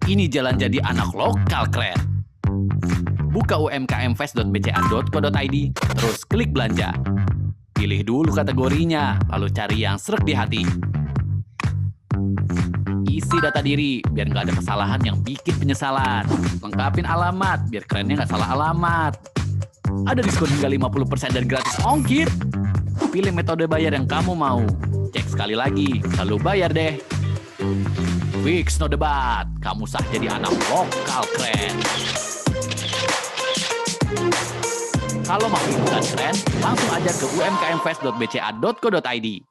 Ini jalan jadi anak lokal keren. Buka umkmfest.bca.co.id, terus klik belanja. Pilih dulu kategorinya, lalu cari yang sreg di hati. Isi data diri, biar nggak ada kesalahan yang bikin penyesalan. Lengkapin alamat, biar kerennya nggak salah alamat. Ada diskon hingga 50% dan gratis ongkir. Pilih metode bayar yang kamu mau. Cek sekali lagi, lalu bayar deh. Fix no debat, kamu sah jadi anak lokal keren. Kalau mau ikutan keren, langsung aja ke umkmfest.bca.co.id.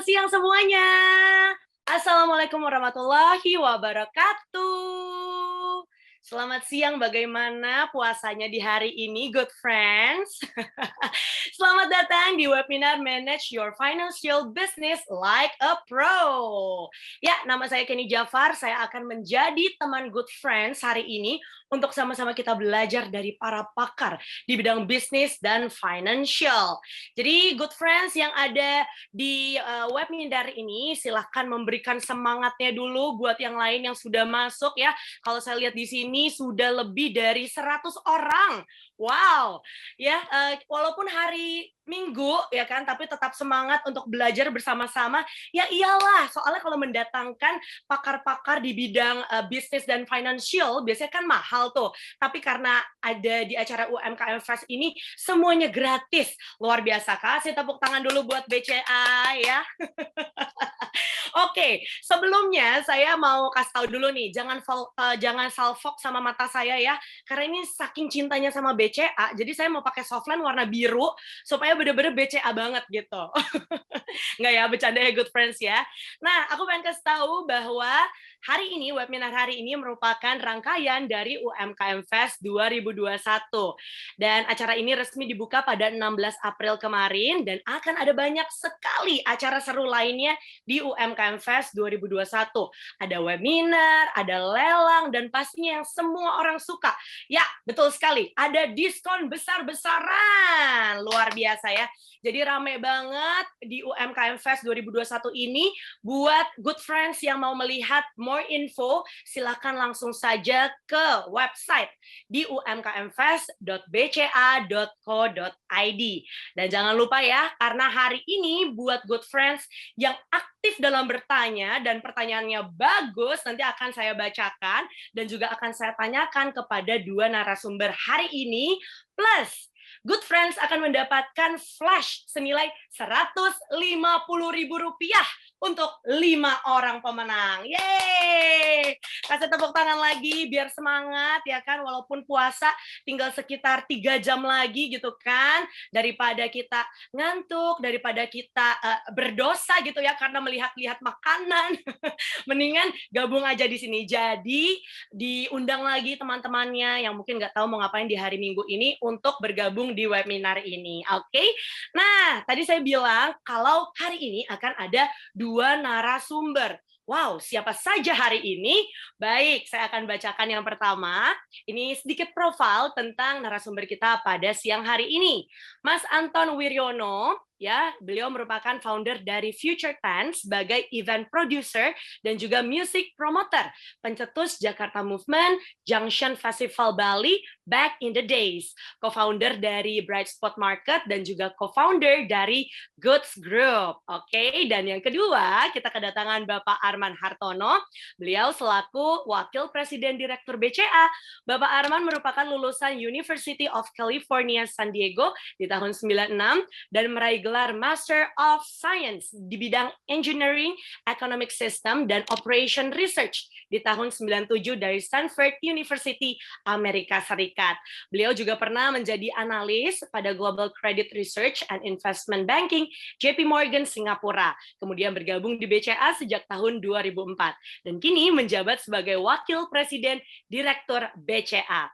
Siang semuanya. Assalamualaikum warahmatullahi wabarakatuh. Selamat siang, bagaimana puasanya di hari ini, good friends? Selamat datang di webinar Manage Your Financial Business Like a Pro. Ya, nama saya Kenny Jafar, saya akan menjadi teman good friends hari ini untuk sama-sama kita belajar dari para pakar di bidang bisnis dan financial. Jadi good friends yang ada di webinar ini, silahkan memberikan semangatnya dulu buat yang lain yang sudah masuk ya. Kalau saya lihat di sini sudah lebih dari 100 orang. Wow, ya walaupun hari Minggu ya kan, tapi tetap semangat untuk belajar bersama-sama. Ya iyalah, soalnya kalau mendatangkan pakar-pakar di bidang bisnis dan financial biasanya kan mahal tuh. Tapi karena ada di acara UMKM Fest ini semuanya gratis. Luar biasa. Kasih tepuk tangan dulu buat BCA ya. Oke, sebelumnya saya mau kasih tahu dulu nih, jangan salfok sama mata saya ya, karena ini saking cintanya sama BCA, jadi saya mau pakai softline warna biru supaya bener-bener BCA banget gitu. Nggak ya, bercanda ya good friends ya. Nah, aku pengen kasih tahu bahwa hari ini, webinar hari ini merupakan rangkaian dari UMKM Fest 2021. Dan acara ini resmi dibuka pada 16 April kemarin, dan akan ada banyak sekali acara seru lainnya di UMKM Fest 2021. Ada webinar, ada lelang, dan pastinya yang semua orang suka. Ya, betul sekali, ada diskon besar-besaran. Luar biasa ya. Jadi rame banget di UMKM Fest 2021 ini. Buat good friends yang mau melihat more info, silakan langsung saja ke website di umkmfest.bca.co.id. Dan jangan lupa ya, karena hari ini buat good friends yang aktif dalam bertanya dan pertanyaannya bagus, nanti akan saya bacakan dan juga akan saya tanyakan kepada dua narasumber hari ini, plus good friends akan mendapatkan flash senilai Rp150.000 untuk 5 orang pemenang. Yeay! Kasih tepuk tangan lagi biar semangat ya kan, walaupun puasa tinggal sekitar 3 jam lagi gitu kan, daripada kita ngantuk, daripada kita berdosa gitu ya karena melihat-lihat makanan. Mendingan gabung aja di sini. Jadi diundang lagi teman-temannya yang mungkin nggak tahu mau ngapain di hari Minggu ini untuk bergabung di webinar ini. Oke? Nah, tadi saya bilang kalau hari ini akan ada 2 narasumber. Wow, siapa saja hari ini? Baik, saya akan bacakan yang pertama. Ini sedikit profil tentang narasumber kita pada siang hari ini. Mas Anton Wiryono, ya, beliau merupakan founder dari Future Tense sebagai event producer dan juga music promoter, pencetus Jakarta Movement, Junction Festival Bali, back in the days, co-founder dari Bright Spot Market dan juga co-founder dari Goods Group. Oke, dan yang kedua kita kedatangan Bapak Arman Hartono. Beliau selaku Wakil Presiden Direktur BCA. Bapak Arman merupakan lulusan University of California San Diego di tahun 96 dan meraih gelar gelar Master of Science di bidang Engineering, Economic System, dan Operation Research di tahun 97 dari Stanford University, Amerika Serikat. Beliau juga pernah menjadi analis pada Global Credit Research and Investment Banking, JP Morgan, Singapura. Kemudian bergabung di BCA sejak tahun 2004. Dan kini menjabat sebagai Wakil Presiden Direktur BCA.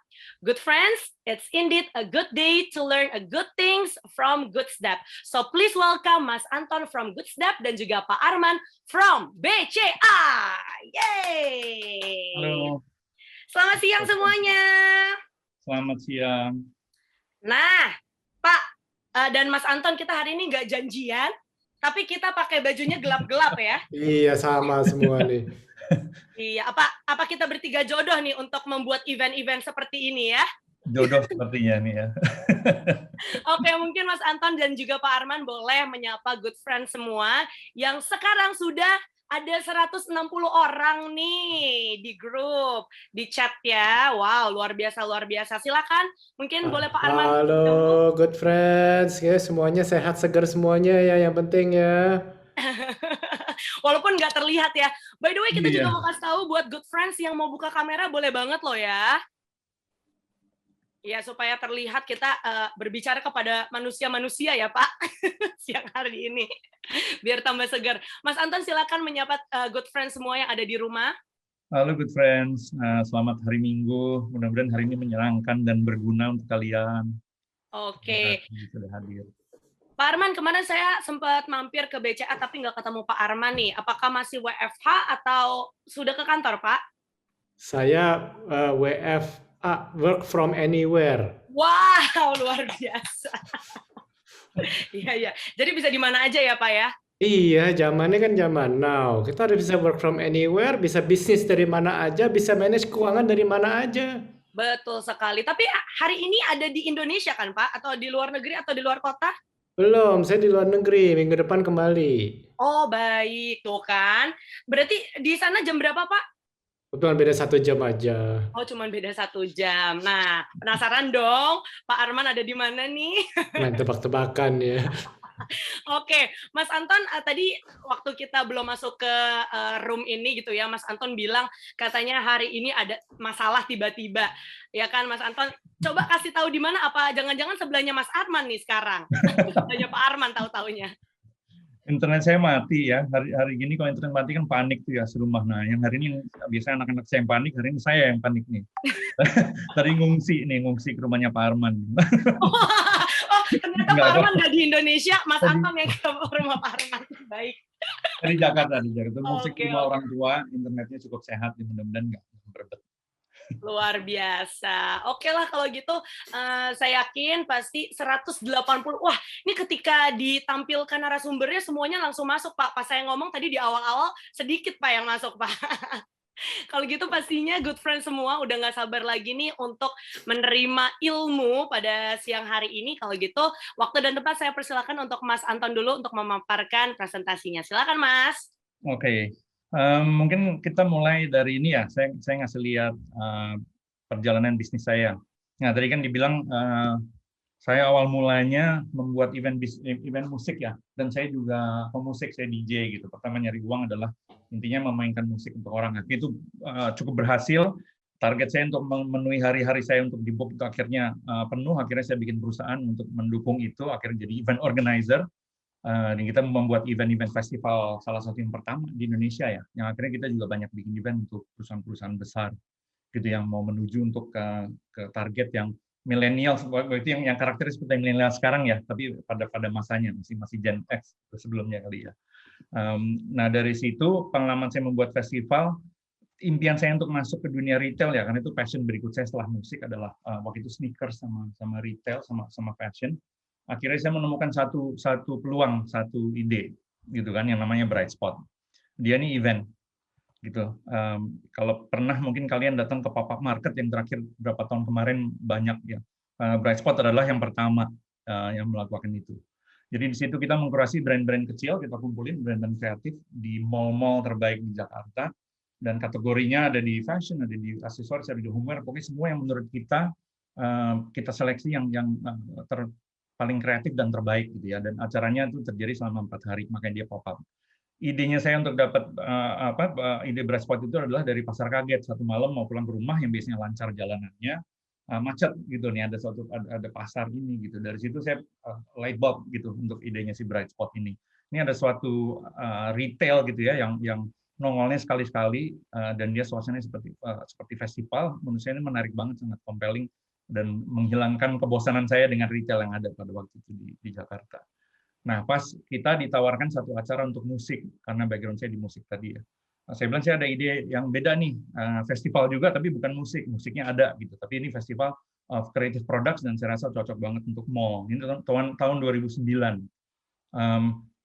Good friends, it's indeed a good day to learn a good things from GoodStep. So please welcome Mas Anton from GoodStep dan juga Pak Arman from BCA. Yeay! Halo. Selamat siang semuanya. Selamat siang. Nah, Pak dan Mas Anton, kita hari ini nggak janjian, tapi kita pakai bajunya gelap-gelap ya. Iya, sama semua nih. Iya, apa kita bertiga jodoh nih untuk membuat event-event seperti ini ya? Jodoh sepertinya nih ya. Oke, mungkin Mas Anton dan juga Pak Arman boleh menyapa good friends semua yang sekarang sudah ada 160 orang nih di grup, di chat ya. Wow, luar biasa, luar biasa. Silakan, mungkin boleh Pak Arman. Halo, good friends. Ya, semuanya sehat, segar semuanya ya, yang penting ya. Walaupun nggak terlihat ya. By the way, kita Iya. juga mau kasih tahu buat good friends yang mau buka kamera, boleh banget loh ya. Ya, supaya terlihat kita berbicara kepada manusia-manusia ya, Pak, siang hari ini. Biar tambah segar. Mas Anton, silakan menyapa good friends semua yang ada di rumah. Halo good friends, selamat hari Minggu. Mudah-mudahan hari ini menyenangkan dan berguna untuk kalian. Oke. Sudah hadir. Pak Arman, kemarin saya sempat mampir ke BCA tapi nggak ketemu Pak Arman nih. Apakah masih WFH atau sudah ke kantor, Pak? Saya WFA, work from anywhere. Wow, luar biasa. Iya, iya. Jadi bisa di mana aja ya, Pak ya? Iya, zamannya kan zaman now. Kita harus bisa work from anywhere, bisa bisnis dari mana aja, bisa manage keuangan dari mana aja. Betul sekali. Tapi hari ini ada di Indonesia kan, Pak? Atau di luar negeri atau di luar kota? Belum, saya di luar negeri, minggu depan kembali. Oh, baik. Tuh kan. Berarti di sana jam berapa, Pak? Kebetulan beda 1 jam aja. Oh, cuma beda 1 jam. Nah, penasaran dong, Pak Arman ada di mana nih? Main tebak-tebakan ya. Oke, Mas Anton, tadi waktu kita belum masuk ke room ini gitu ya, Mas Anton bilang katanya hari ini ada masalah tiba-tiba. Ya kan, Mas Anton? Coba kasih tahu di mana, apa jangan-jangan sebelahnya Mas Arman nih sekarang? Sebelahnya Pak Arman tahu-taunya. Internet saya mati ya. Hari gini kalau internet mati kan panik tuh ya serumah. Nah, yang hari ini biasanya anak-anak saya yang panik, hari ini saya yang panik nih. Tadi ngungsi ke rumahnya Pak Arman. Oh, ternyata Pak Arman nggak di Indonesia, Mas Anton yang ke rumah Pak Arman. Baik. Dari Jakarta. Ngungsi ke rumah Oke. orang tua, internetnya cukup sehat, mudah-mudahan nggak berbet. Luar biasa. Oke lah kalau gitu, saya yakin pasti 180. Wah, ini ketika ditampilkan narasumbernya semuanya langsung masuk, Pak. Pas saya ngomong tadi di awal-awal, sedikit Pak yang masuk, Pak. Kalau gitu pastinya good friend semua udah nggak sabar lagi nih untuk menerima ilmu pada siang hari ini. Kalau gitu, waktu dan tempat saya persilakan untuk Mas Anton dulu untuk memaparkan presentasinya. Silakan, Mas. Oke. Mungkin kita mulai dari ini ya, saya ngasih lihat perjalanan bisnis saya. Nah, tadi kan dibilang saya awal mulanya membuat event musik ya, dan saya juga pemusik, saya DJ gitu. Pertama nyari uang adalah intinya memainkan musik untuk orang. Itu cukup berhasil. Target saya untuk memenuhi hari-hari saya untuk di book itu akhirnya penuh. Akhirnya saya bikin perusahaan untuk mendukung itu, akhirnya jadi event organizer. Dan kita membuat event-event festival salah satu yang pertama di Indonesia ya, yang akhirnya kita juga banyak bikin event untuk perusahaan-perusahaan besar gitu yang mau menuju untuk ke target yang milenial, itu yang karakteris seperti milenial sekarang ya, tapi pada masanya masih Gen X sebelumnya kali ya. Nah dari situ pengalaman saya membuat festival, impian saya untuk masuk ke dunia retail ya, karena itu passion berikut saya setelah musik adalah waktu itu sneakers sama retail sama fashion. Akhirnya saya menemukan satu peluang, satu ide, gitu kan, yang namanya Bright Spot. Dia nih event, gitu. Kalau pernah mungkin kalian datang ke pop-up market yang terakhir beberapa tahun kemarin banyak ya. Bright Spot adalah yang pertama yang melakukan itu. Jadi di situ kita mengkurasi brand-brand kecil, kita kumpulin brand-brand kreatif di mall-mall terbaik di Jakarta, dan kategorinya ada di fashion, ada di aksesoris, ada di homeware, pokoknya semua yang menurut kita seleksi yang paling kreatif dan terbaik gitu ya. Dan acaranya itu terjadi selama 4 hari, makanya dia pop up. Idenya saya untuk dapat ide Bright Spot itu adalah dari pasar kaget. Satu malam mau pulang ke rumah yang biasanya lancar jalanannya, macet gitu nih, ada pasar ini gitu. Dari situ saya light bulb gitu untuk idenya si Bright Spot ini. Ini ada suatu retail gitu ya yang nongolnya sekali-sekali dan dia suasananya seperti festival. Menurut saya ini menarik banget, sangat compelling dan menghilangkan kebosanan saya dengan retail yang ada pada waktu itu di Jakarta. Nah, pas kita ditawarkan satu acara untuk musik, karena background saya di musik tadi ya. Saya bilang saya ada ide yang beda nih, festival juga tapi bukan musik, musiknya ada gitu. Tapi ini festival of creative products dan saya rasa cocok banget untuk mall. Ini tahun 2009.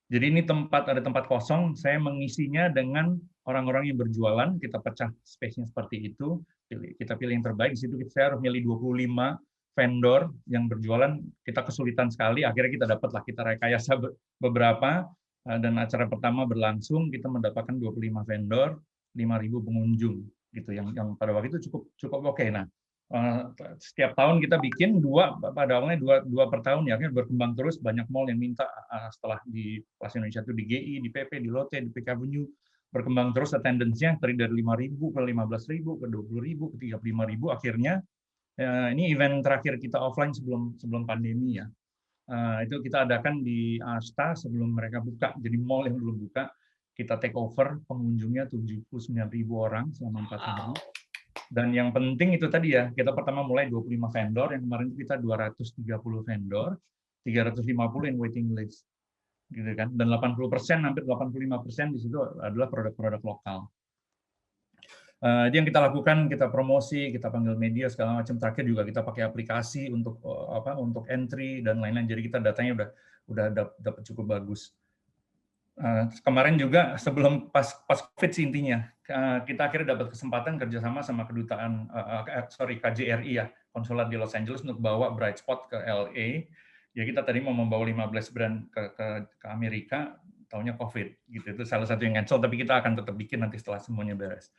Jadi ini ada tempat kosong, saya mengisinya dengan orang-orang yang berjualan, kita pecah space-nya seperti itu, kita pilih yang terbaik. Di situ saya harus milih 25 vendor yang berjualan, kita kesulitan sekali, akhirnya kita dapatlah, kita rekayasa beberapa, dan acara pertama berlangsung, kita mendapatkan 25 vendor, 5.000 pengunjung, gitu, yang pada waktu itu cukup oke. Nah, setiap tahun kita bikin pada awalnya dua per tahun, ya, akhirnya berkembang terus, banyak mall yang minta setelah di Plaza Indonesia itu di GI, di PP, di Lotte, di PK Avenue, berkembang terus attendance-nya dari 5.000 ke 15.000 ke 20.000 ke 35.000, akhirnya ini event terakhir kita offline sebelum pandemi ya. Itu kita adakan di Asta sebelum mereka buka. Jadi mall yang belum buka, kita take over, pengunjungnya 79.000 orang selama 4 hari. Dan yang penting itu tadi ya, kita pertama mulai 25 vendor, yang kemarin itu kita 230 vendor, 350 yang waiting list. Gitu kan. Dan 80%, hampir 85% di situ adalah produk-produk lokal. Yang kita lakukan, kita promosi, kita panggil media segala macam. Terakhir juga kita pakai aplikasi untuk entry dan lain-lain. Jadi kita datanya udah dapat cukup bagus. Kemarin juga sebelum pas COVID sih intinya, kita akhirnya dapat kesempatan kerjasama sama kedutaan KJRI ya, konsulat di Los Angeles untuk bawa Bright Spot ke LA. Ya kita tadi mau membawa 15 brand ke Amerika, taunya COVID gitu. Itu salah satu yang cancel, tapi kita akan tetap bikin nanti setelah semuanya beres.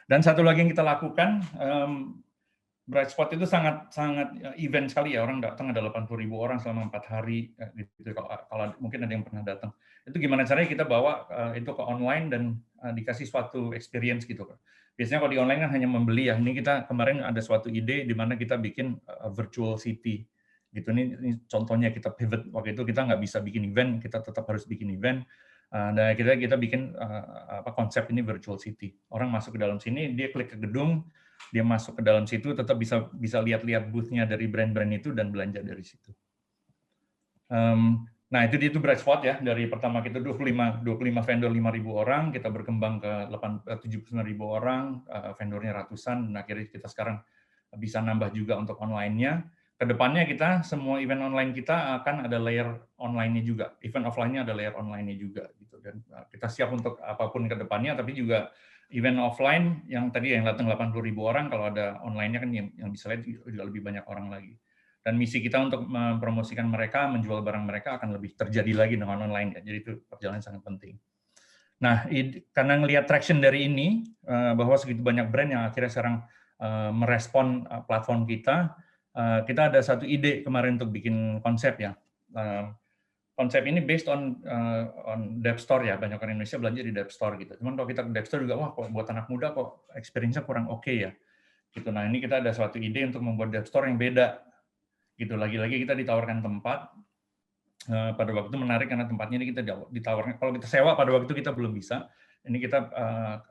Dan satu lagi yang kita lakukan, Bright Spot itu sangat event sekali ya, orang datang ada 80.000 orang selama 4 hari gitu. Kalau mungkin ada yang pernah datang, itu gimana caranya kita bawa itu ke online dan dikasih suatu experience gitu. Biasanya kalau di online kan hanya membeli ya. Ini kita kemarin ada suatu ide di mana kita bikin virtual city gitu. Ini contohnya kita pivot, waktu itu kita nggak bisa bikin event, kita tetap harus bikin event. Dan kita bikin konsep ini virtual city. Orang masuk ke dalam sini, dia klik ke gedung, dia masuk ke dalam situ, tetap bisa lihat-lihat booth-nya dari brand-brand itu dan belanja dari situ. Nah itu Bright Spot ya, dari pertama kita 25 vendor 5.000 orang, kita berkembang ke 79.000 orang, vendornya ratusan, dan akhirnya kita sekarang bisa nambah juga untuk online-nya. Kedepannya kita semua event online kita akan ada layer online-nya juga, event offline-nya ada layer online-nya juga gitu. Dan kita siap untuk apapun kedepannya, tapi juga event offline yang tadi yang datang 80.000 orang, kalau ada online-nya kan yang bisa lihat juga lebih banyak orang lagi. Dan misi kita untuk mempromosikan mereka, menjual barang mereka akan lebih terjadi lagi dengan online ya. Jadi itu perjalanan sangat penting. Nah, karena ngelihat traction dari ini, bahwa segitu banyak brand yang akhirnya sekarang merespon platform kita ada satu ide kemarin untuk bikin konsep ya. Konsep ini based on Dev Store ya, banyak orang Indonesia belanja di Dev Store gitu. Cuman kalau kita ke Dev Store juga, wah kok buat anak muda kok experience-nya kurang oke ya. Gitu. Nah ini kita ada suatu ide untuk membuat Dev Store yang beda. Gitu. Lagi-lagi kita ditawarkan tempat. Pada waktu itu menarik karena tempatnya ini kita ditawarkan. Kalau kita sewa pada waktu itu kita belum bisa. Ini kita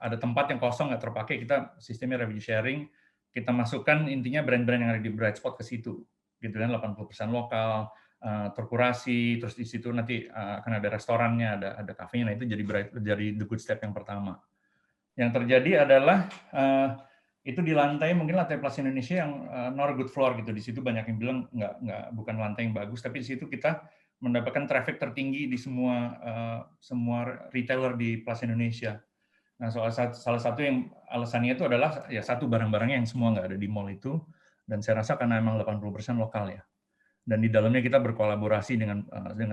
ada tempat yang kosong nggak terpakai, kita sistemnya revenue sharing. Kita masukkan intinya brand-brand yang ada di Bright Spot ke situ, gitu kan, 80% lokal, terkurasi, terus di situ nanti akan ada restorannya, ada kafenya, nah itu jadi the good step yang pertama. Yang terjadi adalah itu di lantai, mungkin lantai Plaza Indonesia yang not a good floor gitu, di situ banyak yang bilang bukan lantai yang bagus, tapi di situ kita mendapatkan traffic tertinggi di semua retailer di Plaza Indonesia. Nah, salah satu yang alasannya itu adalah ya satu barang-barangnya yang semua nggak ada di mall itu, dan saya rasa karena memang 80% lokal ya. Dan di dalamnya kita berkolaborasi dengan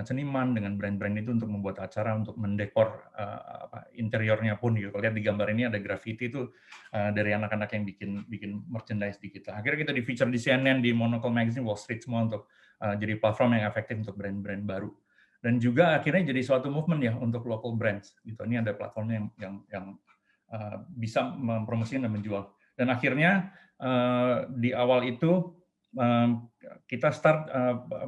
seniman, dengan brand-brand itu untuk membuat acara untuk mendekor interiornya pun. Gitu. Kalau lihat di gambar ini ada graffiti itu dari anak-anak yang bikin merchandise di kita. Akhirnya kita di feature di CNN, di Monocle Magazine, Wall Street semua untuk jadi platform yang efektif untuk brand-brand baru. Dan juga akhirnya jadi suatu movement ya untuk local brands. Gitu. Ini ada platformnya yang bisa mempromosikan dan menjual. Dan akhirnya di awal itu kita start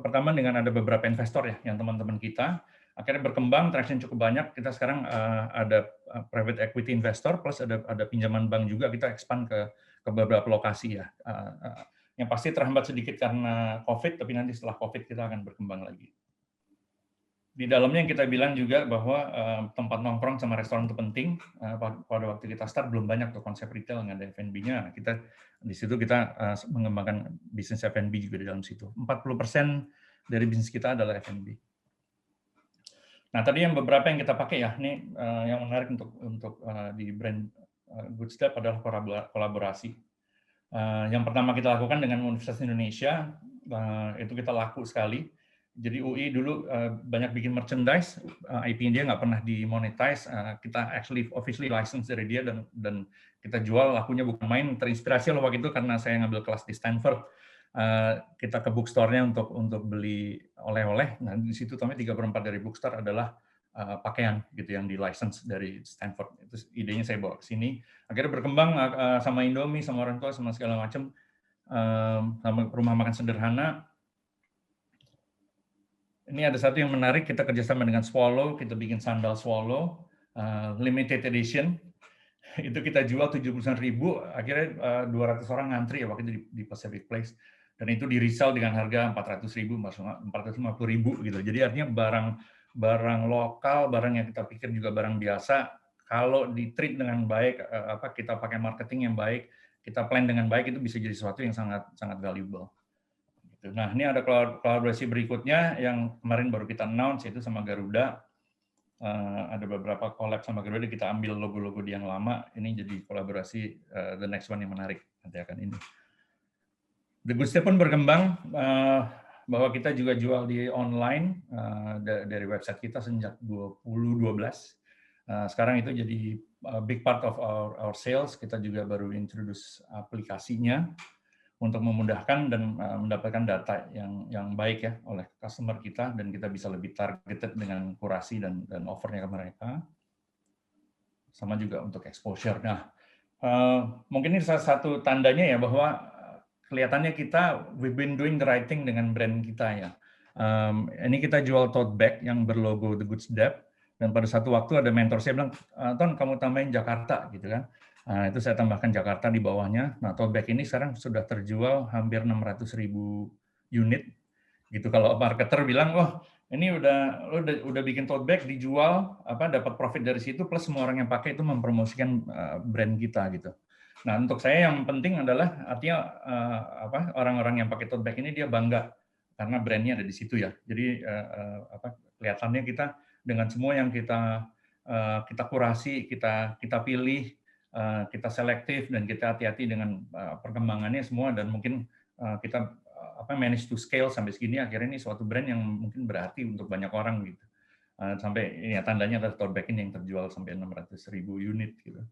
pertama dengan ada beberapa investor ya, yang teman-teman kita. Akhirnya berkembang, traction cukup banyak. Kita sekarang ada private equity investor plus ada pinjaman bank juga. Kita expand ke beberapa lokasi ya. Yang pasti terhambat sedikit karena COVID, tapi nanti setelah COVID kita akan berkembang lagi. Di dalamnya yang kita bilang juga bahwa tempat nongkrong sama restoran itu penting. Pada waktu kita start belum banyak tuh konsep retail yang ada F&B-nya. Kita di situ kita mengembangkan bisnis F&B juga di dalam situ. 40% dari bisnis kita adalah F&B. Nah, tadi yang beberapa yang kita pakai ya, ini yang menarik untuk di brand Good Step adalah kolaborasi. Yang pertama kita lakukan dengan Universitas Indonesia, itu kita laku sekali. Jadi UI dulu banyak bikin merchandise, IP dia nggak pernah dimonetize, kita actually officially license dari dia dan kita jual, lakunya bukan main. Terinspirasi loh waktu itu karena saya ngambil kelas di Stanford, kita ke bookstore-nya untuk beli oleh-oleh. Nah di situ ternyata 3/4 dari bookstore adalah pakaian gitu yang di license dari Stanford. Itu idenya saya bawa ke sini. Akhirnya berkembang sama Indomie, sama orang tua, sama segala macam, sama rumah makan sederhana. Ini ada satu yang menarik, kita kerjasama dengan Swallow, kita bikin sandal Swallow, limited edition. Itu kita jual 79.000, akhirnya 200 orang ngantri ya waktu itu di Pacific Place. Dan itu di resell dengan harga 400.000, 450.000 gitu. Jadi artinya barang lokal, barang yang kita pikir juga barang biasa, kalau di-treat dengan baik, kita pakai marketing yang baik, kita plan dengan baik, itu bisa jadi sesuatu yang sangat valuable. Nah, ini ada kolaborasi berikutnya yang kemarin baru kita announce, yaitu sama Garuda. Ada beberapa collab sama Garuda, kita ambil logo-logo yang lama, ini jadi kolaborasi the next one yang menarik, nanti akan ini. The Good Step pun berkembang, bahwa kita juga jual di online, dari website kita sejak 2012. Sekarang itu jadi big part of our sales, kita juga baru introduce aplikasinya, untuk memudahkan dan mendapatkan data yang baik ya oleh customer kita, dan kita bisa lebih targeted dengan kurasi dan offernya ke mereka. Sama juga untuk exposure. Nah, mungkin ini salah satu tandanya ya bahwa kelihatannya kita we've been doing the right thing dengan brand kita ya. Ini kita jual tote bag yang berlogo The Good Step, dan pada satu waktu ada mentor saya bilang, Ton, kamu tambahin Jakarta gitu kan. Nah, itu saya tambahkan Jakarta di bawahnya. Nah, tote bag ini sekarang sudah terjual hampir 600.000 unit. Gitu. Kalau marketer bilang, oh ini udah bikin tote bag dijual, dapat profit dari situ, plus semua orang yang pakai itu mempromosikan brand kita gitu. Nah, untuk saya yang penting adalah artinya orang-orang yang pakai tote bag ini dia bangga karena brandnya ada di situ ya. Jadi kelihatannya kita dengan semua yang kita kurasi, kita pilih, kita selektif, dan kita hati-hati dengan perkembangannya semua, dan mungkin kita manage to scale sampai segini, akhirnya ini suatu brand yang mungkin berarti untuk banyak orang gitu. Sampai ya tandanya ada tote bag ini yang terjual sampai 600.000 unit gitu.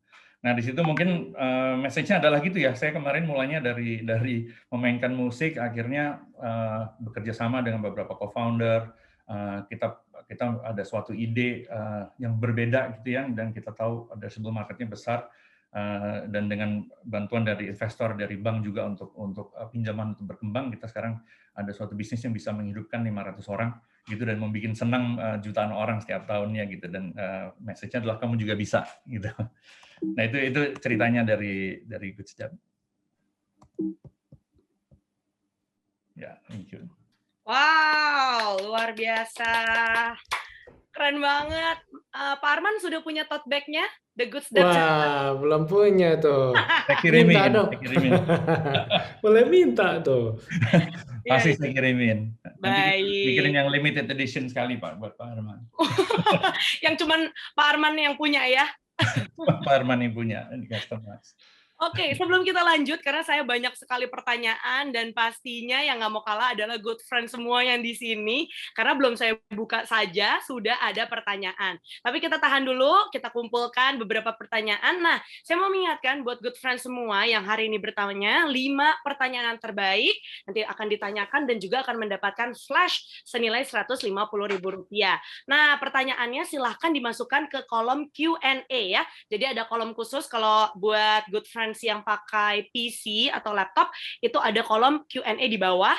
Nah di situ mungkin message-nya adalah gitu ya. Saya kemarin mulainya dari memainkan musik, akhirnya bekerja sama dengan beberapa co-founder. Kita ada suatu ide yang berbeda gitu ya, dan kita tahu ada sebuah marketnya besar. Dan dengan bantuan dari investor, dari bank juga untuk pinjaman untuk berkembang, kita sekarang ada suatu bisnis yang bisa menghidupkan 500 orang gitu, dan membuat senang jutaan orang setiap tahunnya gitu, dan message-nya adalah kamu juga bisa gitu. Nah itu ceritanya dari Good Step. Ya, thank you. Wow, luar biasa. Keren banget. Pak Arman sudah punya tote bag-nya? The Good Step. Wah, belum punya tuh. Saya kirimin. Minta dong. Boleh minta tuh. Pasti saya kirimin. Baik. Nanti bikin yang limited edition sekali Pak, buat Pak Arman. Yang cuman Pak Arman yang punya ya? Pak Arman yang punya, di customize. Oke, sebelum kita lanjut, karena saya banyak sekali pertanyaan dan pastinya yang nggak mau kalah adalah good friend semua yang di sini. Karena belum saya buka saja, sudah ada pertanyaan. Tapi kita tahan dulu, kita kumpulkan beberapa pertanyaan. Nah, saya mau mengingatkan buat good friend semua yang hari ini bertanya, 5 pertanyaan terbaik nanti akan ditanyakan dan juga akan mendapatkan flash senilai Rp150.000. Nah, pertanyaannya silahkan dimasukkan ke kolom Q&A ya. Jadi ada kolom khusus kalau buat good friend yang pakai PC atau laptop itu ada kolom Q&A di bawah.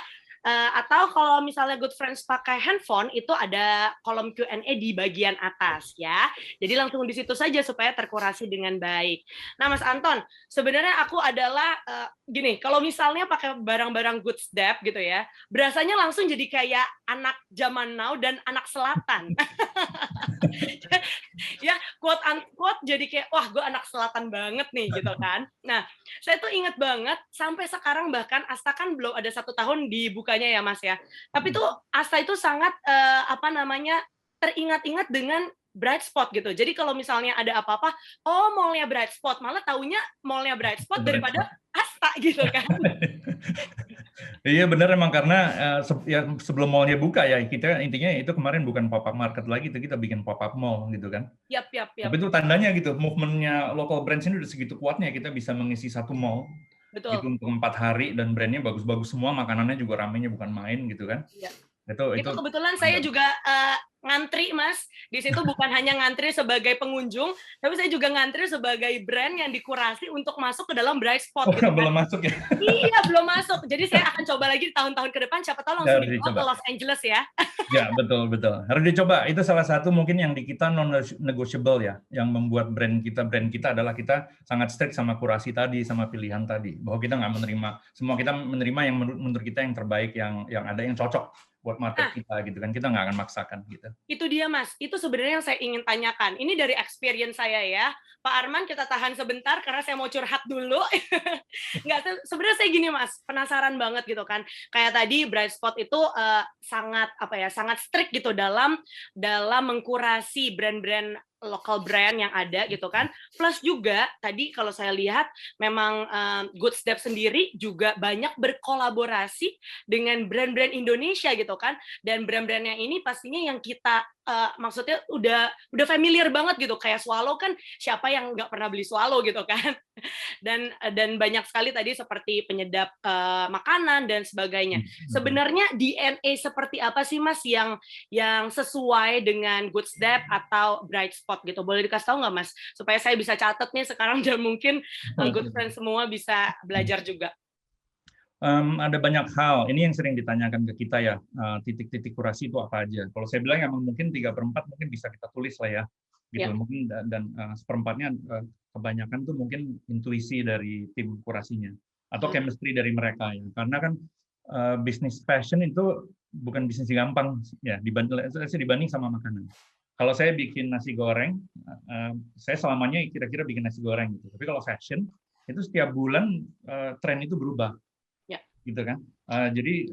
Atau kalau misalnya good friends pakai handphone itu ada kolom Q&A di bagian atas ya. Jadi langsung di situ saja supaya terkurasi dengan baik. Nah, Mas Anton, sebenarnya aku adalah gini, kalau misalnya pakai barang-barang good step gitu ya, berasanya langsung jadi kayak anak zaman now dan anak selatan. Ya, quote unquote jadi kayak wah gue anak selatan banget nih gitu kan. Nah, saya tuh inget banget sampai sekarang bahkan Asta kan belum ada 1 tahun dibukanya ya Mas ya. Tapi tuh Asta itu sangat teringat-ingat dengan Bright Spot gitu. Jadi kalau misalnya ada apa-apa, oh mallnya Bright Spot, malah taunya mallnya Bright Spot daripada Asta gitu kan. Iya benar emang karena sebelum mallnya buka ya kita intinya itu kemarin bukan pop up market lagi, itu kita bikin pop up mall gitu kan. Yap. Tapi itu tandanya gitu, movementnya local brands ini udah segitu kuatnya kita bisa mengisi satu mall. Betul. Gitu untuk 4 hari dan brandnya bagus-bagus semua, makanannya juga ramenya bukan main gitu kan. Iya. Itu kebetulan saya juga ngantri Mas. Di situ bukan hanya ngantri sebagai pengunjung, tapi saya juga ngantri sebagai brand yang dikurasi untuk masuk ke dalam Bright Spot. Oh, gitu kan? Belum masuk ya? Iya, belum masuk. Jadi saya akan coba lagi tahun-tahun ke depan, siapa tahu langsung dibawa ke Los Angeles ya. Ya, betul. Harus dicoba. Itu salah satu mungkin yang di kita non-negotiable ya, yang membuat brand kita adalah kita sangat strict sama kurasi tadi, sama pilihan tadi. Bahwa kita nggak menerima, semua kita menerima yang menurut kita yang terbaik, yang ada yang cocok buat market kita gitu kan, kita nggak akan maksakan gitu. Itu dia Mas, itu sebenarnya yang saya ingin tanyakan. Ini dari experience saya ya, Pak Arman kita tahan sebentar karena saya mau curhat dulu. Nggak, sebenarnya saya gini Mas, penasaran banget gitu kan. Kayak tadi Bright Spot itu sangat strict gitu dalam mengkurasi brand-brand local brand yang ada gitu kan. Plus juga tadi kalau saya lihat memang Good Step sendiri juga banyak berkolaborasi dengan brand-brand Indonesia gitu kan. Dan brand-brandnya ini pastinya yang kita maksudnya udah familiar banget gitu, kayak Swallow kan siapa yang nggak pernah beli Swallow gitu kan. Dan banyak sekali tadi seperti penyedap makanan dan sebagainya. Sebenarnya DNA seperti apa sih Mas yang sesuai dengan Good Step atau Bright Spot gitu? Boleh dikasih tahu nggak Mas? Supaya saya bisa catat nih sekarang dan mungkin good friend semua bisa belajar juga. Ada banyak hal. Ini yang sering ditanyakan ke kita ya, titik-titik kurasi itu apa aja. Kalau saya bilang emang mungkin 3/4 mungkin bisa kita tulis lah ya, gitu. Yeah. Mungkin dan 1/4-nya kebanyakan tuh mungkin intuisi dari tim kurasinya atau chemistry dari mereka ya. Karena kan bisnis fashion itu bukan bisnis yang gampang ya dibanding sama makanan. Kalau saya bikin nasi goreng, saya selamanya kira-kira bikin nasi goreng gitu. Tapi kalau fashion itu setiap bulan tren itu berubah. Gitu kan. Jadi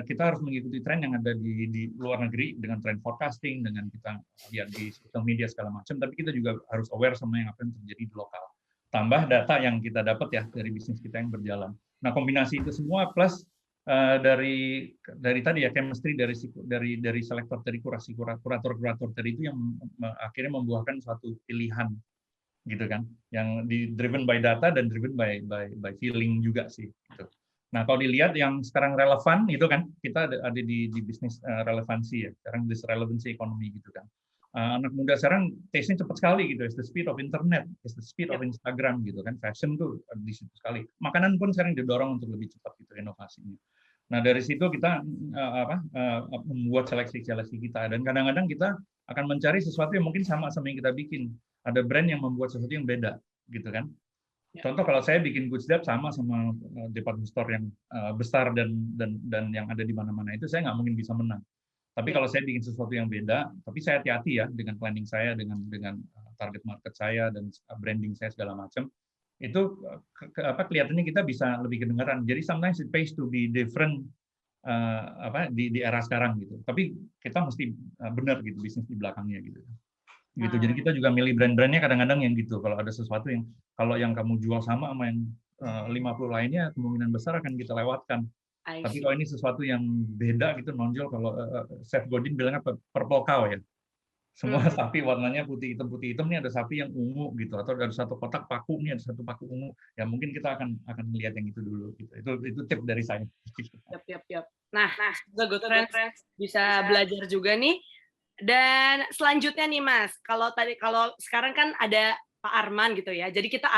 kita harus mengikuti tren yang ada di luar negeri dengan tren forecasting, dengan kita lihat di sosial media segala macam, tapi kita juga harus aware sama yang apa yang terjadi di lokal. Tambah data yang kita dapat ya dari bisnis kita yang berjalan. Nah, kombinasi itu semua plus dari tadi ya chemistry dari selektor dari kurator tadi itu yang akhirnya membuahkan suatu pilihan gitu kan, yang driven by data dan driven by feeling juga sih gitu. Nah, kalau dilihat yang sekarang relevan itu kan kita ada di bisnis relevansi ya. Sekarang this relevancy economy gitu kan. Anak muda sekarang taste-nya cepat sekali gitu. It's the speed of internet, it's the speed of Instagram gitu kan. Fashion tuh di situ sekali. Makanan pun sekarang didorong untuk lebih cepat gitu inovasinya. Nah, dari situ kita membuat seleksi kita dan kadang-kadang kita akan mencari sesuatu yang mungkin sama yang kita bikin. Ada brand yang membuat sesuatu yang beda gitu kan. Contoh kalau saya bikin Good Step sama department store yang besar dan yang ada di mana-mana itu saya nggak mungkin bisa menang. Tapi kalau saya bikin sesuatu yang beda, tapi saya hati-hati ya dengan planning saya, dengan target market saya dan branding saya segala macam, itu kelihatannya kita bisa lebih kedengaran. Jadi sometimes it pays to be different di era sekarang gitu. Tapi kita mesti benar gitu bisnis di belakangnya gitu. gitu. Jadi kita juga milih brand-brandnya kadang-kadang yang gitu. Kalau ada sesuatu yang kalau yang kamu jual sama yang 50 lainnya kemungkinan besar akan kita lewatkan. I Tapi see. kalau ini sesuatu yang beda gitu nonjol, kalau Seth Godin bilangnya purple cow ya. Semua sapi warnanya putih hitam nih, ada sapi yang ungu gitu, atau ada satu kotak paku nih, ada satu paku ungu. Ya mungkin kita akan melihat yang itu dulu gitu. Itu tip dari saya. Yap. Nah, The Good Friends bisa belajar juga nih. Dan selanjutnya nih Mas, kalau sekarang kan ada Pak Arman gitu ya. Jadi kita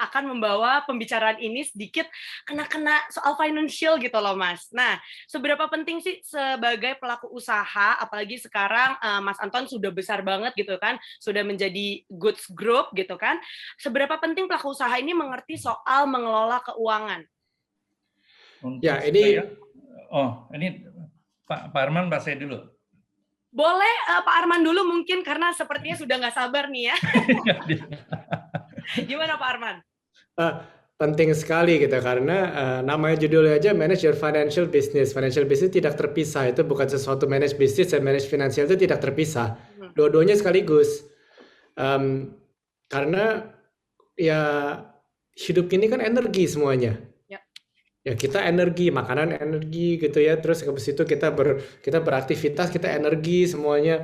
akan membawa pembicaraan ini sedikit kena soal financial gitu loh Mas. Nah, seberapa penting sih sebagai pelaku usaha, apalagi sekarang Mas Anton sudah besar banget gitu kan, sudah menjadi Goods Group gitu kan. Seberapa penting pelaku usaha ini mengerti soal mengelola keuangan? Untuk saya, ini Pak Arman, Pak saya dulu. Boleh Pak Arman dulu mungkin, karena sepertinya sudah nggak sabar nih ya. Gimana Pak Arman? Penting sekali gitu, karena namanya judulnya aja manage your financial business. Financial business tidak terpisah, itu bukan sesuatu manage business dan manage finansial itu tidak terpisah. Dua-duanya sekaligus. Karena ya hidup ini kan energi semuanya. Ya kita energi, makanan energi gitu ya, terus habis itu kita beraktivitas, kita energi semuanya.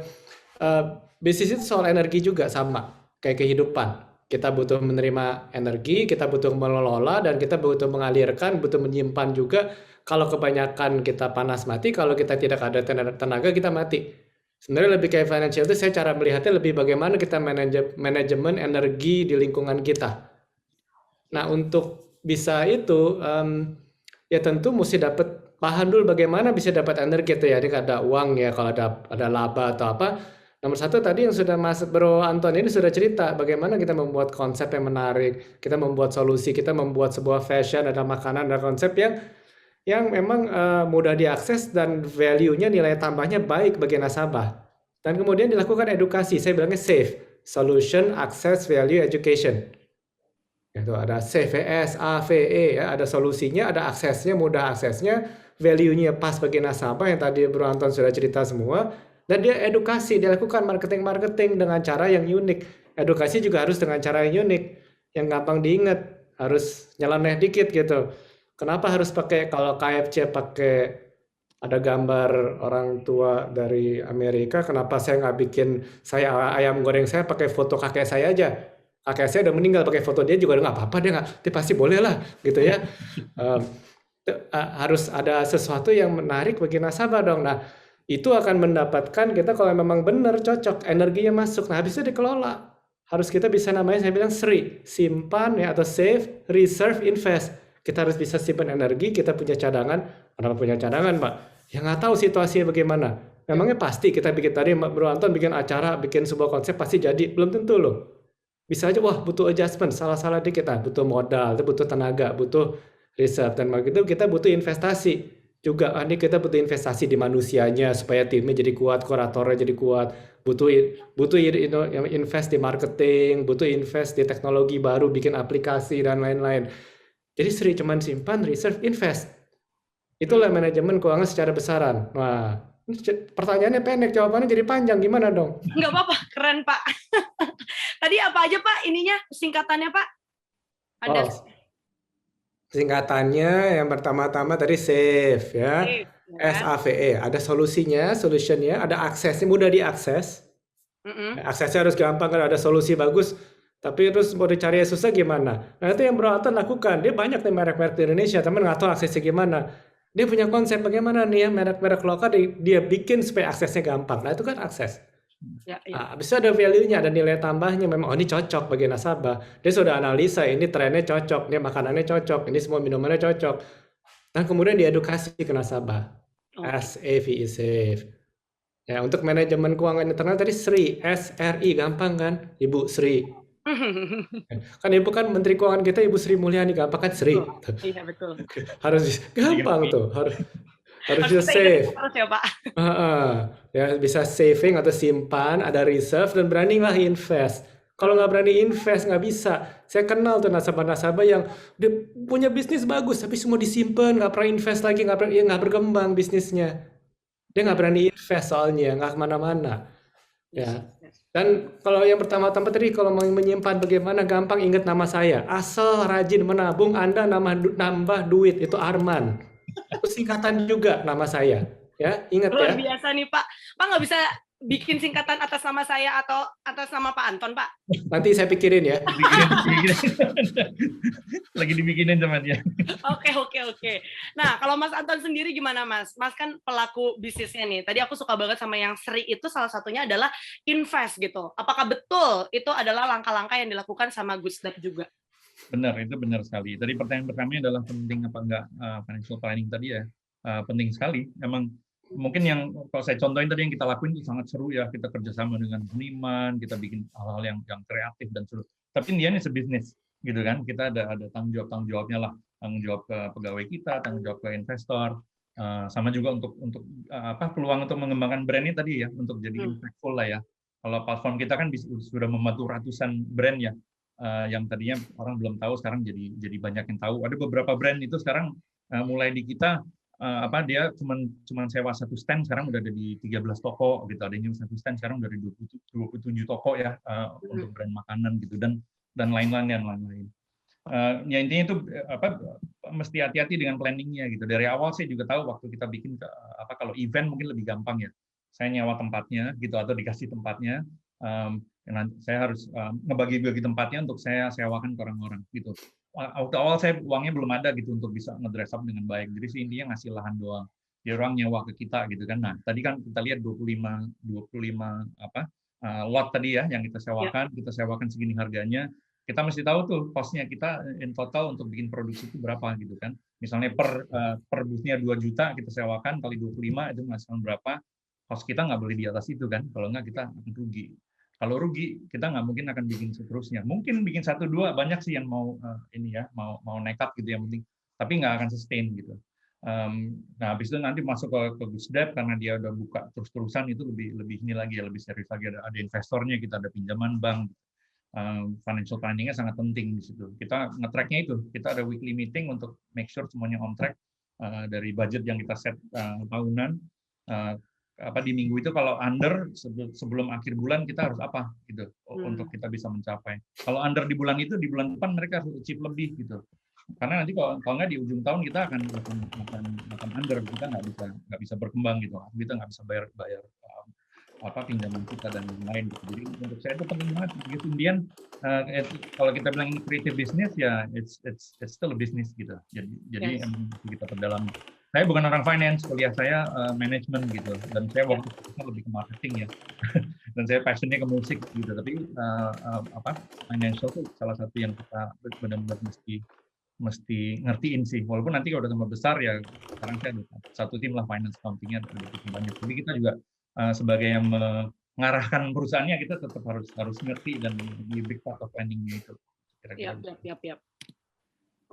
Bisnis itu soal energi juga, sama kayak kehidupan. Kita butuh menerima energi, kita butuh mengelola, dan kita butuh mengalirkan, butuh menyimpan juga. Kalau kebanyakan kita panas mati, kalau kita tidak ada tenaga kita mati. Sebenarnya lebih kayak financial itu, saya cara melihatnya lebih bagaimana kita manajemen energi di lingkungan kita. Nah untuk bisa itu ya tentu mesti dapat paham dulu bagaimana bisa dapat energi itu ya. Jadi ada uang ya, kalau ada laba atau apa. Nomor satu tadi yang sudah Mas Bro Anton ini sudah cerita bagaimana kita membuat konsep yang menarik, kita membuat solusi, kita membuat sebuah fashion, ada makanan, ada konsep yang memang mudah diakses dan value-nya, nilai tambahnya baik bagi nasabah. Dan kemudian dilakukan edukasi, saya bilangnya SAVE, Solution, Access, Value, Education. Itu ada SAVE ya, ada solusinya, ada aksesnya, mudah aksesnya, value-nya pas bagi nasabah yang tadi Bro Anton sudah cerita semua. Dan dia edukasi, dia lakukan marketing dengan cara yang unik. Edukasi juga harus dengan cara yang unik, yang gampang diingat, harus nyeleneh dikit gitu. Kenapa harus pakai, kalau KFC pakai ada gambar orang tua dari Amerika, kenapa saya nggak bikin ayam goreng saya pakai foto kakek saya aja? Kakek saya udah meninggal, pakai foto dia juga nggak apa-apa, dia pasti boleh lah gitu ya. Harus ada sesuatu yang menarik bagi nasabah dong. Nah itu akan mendapatkan kita kalau memang benar cocok, energinya masuk. Nah habis itu dikelola. Harus kita bisa namanya, saya bilang SRI, simpan ya, atau save, reserve, invest. Kita harus bisa simpan energi, kita punya cadangan. Kenapa punya cadangan Pak? Ya nggak tahu situasinya bagaimana. Memangnya pasti kita bikin tadi Bro Anton bikin acara, bikin sebuah konsep pasti jadi? Belum tentu loh. Bisa aja wah butuh adjustment, salah-salah dikit, butuh modal, butuh tenaga, butuh reserve, dan begitu kita butuh investasi. Juga ini kita butuh investasi di manusianya supaya timnya jadi kuat, kuratornya jadi kuat, butuh invest di marketing, butuh invest di teknologi baru, bikin aplikasi dan lain-lain. Jadi sering cuman simpan, reserve, invest. Itulah manajemen keuangan secara besaran. Wah, pertanyaannya pendek, jawabannya jadi panjang, gimana dong? Nggak apa-apa, keren Pak. Tadi apa aja Pak ininya, singkatannya Pak? Ada singkatannya yang pertama-tama tadi SAVE ya, SAVE, ada solutionnya, ada aksesnya, mudah diakses. Aksesnya harus gampang, kalau ada solusi bagus, tapi terus mau dicari yang susah gimana? Nah itu yang Bro Anton lakukan, dia banyak nih merek-merek di Indonesia, teman nggak tahu aksesnya gimana. Dia punya konsep bagaimana nih ya merek-merek lokal dia bikin supaya aksesnya gampang. Nah itu kan akses. Nah, bisa ada value-nya, ada nilai tambahnya, memang ini cocok bagi nasabah. Dia sudah analisa, ini trennya cocok, ini makanannya cocok, ini semua minumannya cocok. Dan kemudian diedukasi ke nasabah. SAVE, SAVE. Ya, untuk manajemen keuangan internal tadi SRI, SRI, gampang kan? Ibu Sri. Kan Ibu kan Menteri Keuangan kita Ibu Sri Mulyani, gampang kan Sri. Iya betul. Harus gampang tuh, harus bisa save. Harus ya Pak. Ya bisa saving atau simpan, ada reserve, dan beranilah invest. Kalau nggak berani invest nggak bisa. Saya kenal tuh nasabah-nasabah yang dia punya bisnis bagus tapi semua disimpan, nggak pernah invest lagi, nggak berkembang bisnisnya. Dia nggak berani invest soalnya, nggak kemana-mana. Ya. Dan kalau yang pertama-tama tadi kalau mau menyimpan bagaimana gampang ingat nama saya. Asal rajin menabung Anda nambah duit itu Arman. Itu singkatan juga nama saya. Ya, ingat ya. Luar biasa nih Pak. Pak nggak bisa bikin singkatan atas nama saya atau atas nama Pak Anton, Pak? Nanti saya pikirin ya. Lagi dibikinin sama dia. Oke. Nah, kalau Mas Anton sendiri gimana, Mas? Mas kan pelaku bisnisnya nih. Tadi aku suka banget sama yang Sri itu salah satunya adalah invest gitu. Apakah betul itu adalah langkah-langkah yang dilakukan sama Good Step juga? Benar, itu benar sekali. Tadi pertanyaan pertamanya adalah penting apa enggak financial planning tadi ya. Penting sekali. Emang mungkin yang kalau saya contohin tadi yang kita lakuin itu sangat seru ya. Kita kerjasama dengan seniman, kita bikin hal-hal yang kreatif dan seru. Tapi ini sebisnis gitu kan. Kita ada tanggung jawabnya lah. Tanggung jawab ke pegawai kita, tanggung jawab ke investor, sama juga untuk peluang untuk mengembangkan brand ini tadi ya, untuk jadi impactful lah ya. Kalau platform kita kan sudah membantu ratusan brand ya. Yang tadinya orang belum tahu sekarang jadi banyak yang tahu. Ada beberapa brand itu sekarang mulai di kita dia cuman sewa satu stand, sekarang udah ada di 13 toko gitu. Ada yang satu stand sekarang udah di 27 toko ya untuk brand makanan gitu dan lain-lain. Ya intinya itu mesti hati-hati dengan planningnya gitu. Dari awal saya juga tahu waktu kita bikin kalau event mungkin lebih gampang ya. Saya nyewa tempatnya gitu atau dikasih tempatnya. Saya harus ngebagi-bagi tempatnya untuk saya sewakan ke orang-orang gitu. Waktu awal saya uangnya belum ada gitu untuk bisa ngedress up dengan baik. Jadi sih intinya ngasih lahan doang. Jadi orang nyewa ke kita gitu kan. Nah, tadi kan kita lihat 25 lot tadi ya yang kita sewakan segini harganya. Kita mesti tahu tuh cost-nya kita in total untuk bikin produksi itu berapa gitu kan. Misalnya per booth-nya 2 juta kita sewakan kali 25 itu menghasilkan berapa. Cost kita nggak boleh di atas itu kan. Kalau nggak kita akan rugi. Kalau rugi, kita nggak mungkin akan bikin seterusnya. Mungkin bikin 1-2 banyak sih yang mau mau nekat gitu yang penting, tapi nggak akan sustain gitu. Nah, habis itu nanti masuk ke Good Step karena dia udah buka terus-terusan itu lebih ini lagi ya, lebih serius lagi, ada investornya, kita ada pinjaman bank. Financial planning-nya sangat penting di situ. Kita nge-track-nya itu, kita ada weekly meeting untuk make sure semuanya on track dari budget yang kita set tahunan. Di minggu itu kalau under sebelum akhir bulan kita harus apa gitu untuk kita bisa mencapai. Kalau under di bulan itu, di bulan depan mereka harus achieve lebih gitu. Karena nanti kalau nggak di ujung tahun kita akan under, kita nggak bisa berkembang gitu. Kita nggak bisa bayar pinjaman kita dan lain-lain. Jadi untuk saya itu penting banget. Kemudian kalau kita bilang ini creative business ya it's still a business gitu. Jadi kita perdalam. Saya bukan orang finance, kuliah saya manajemen gitu, dan saya waktu itu lebih ke marketing ya, dan saya passionnya ke musik gitu. Tapi financial itu salah satu yang kita benar-benar mesti ngertiin sih. Walaupun nanti kalau udah tambah besar ya, sekarang saya ada satu tim lah finance accounting-nya ada banyak. Jadi kita juga sebagai yang mengarahkan perusahaannya kita tetap harus ngerti dan di big part of planning-nya itu. Yap.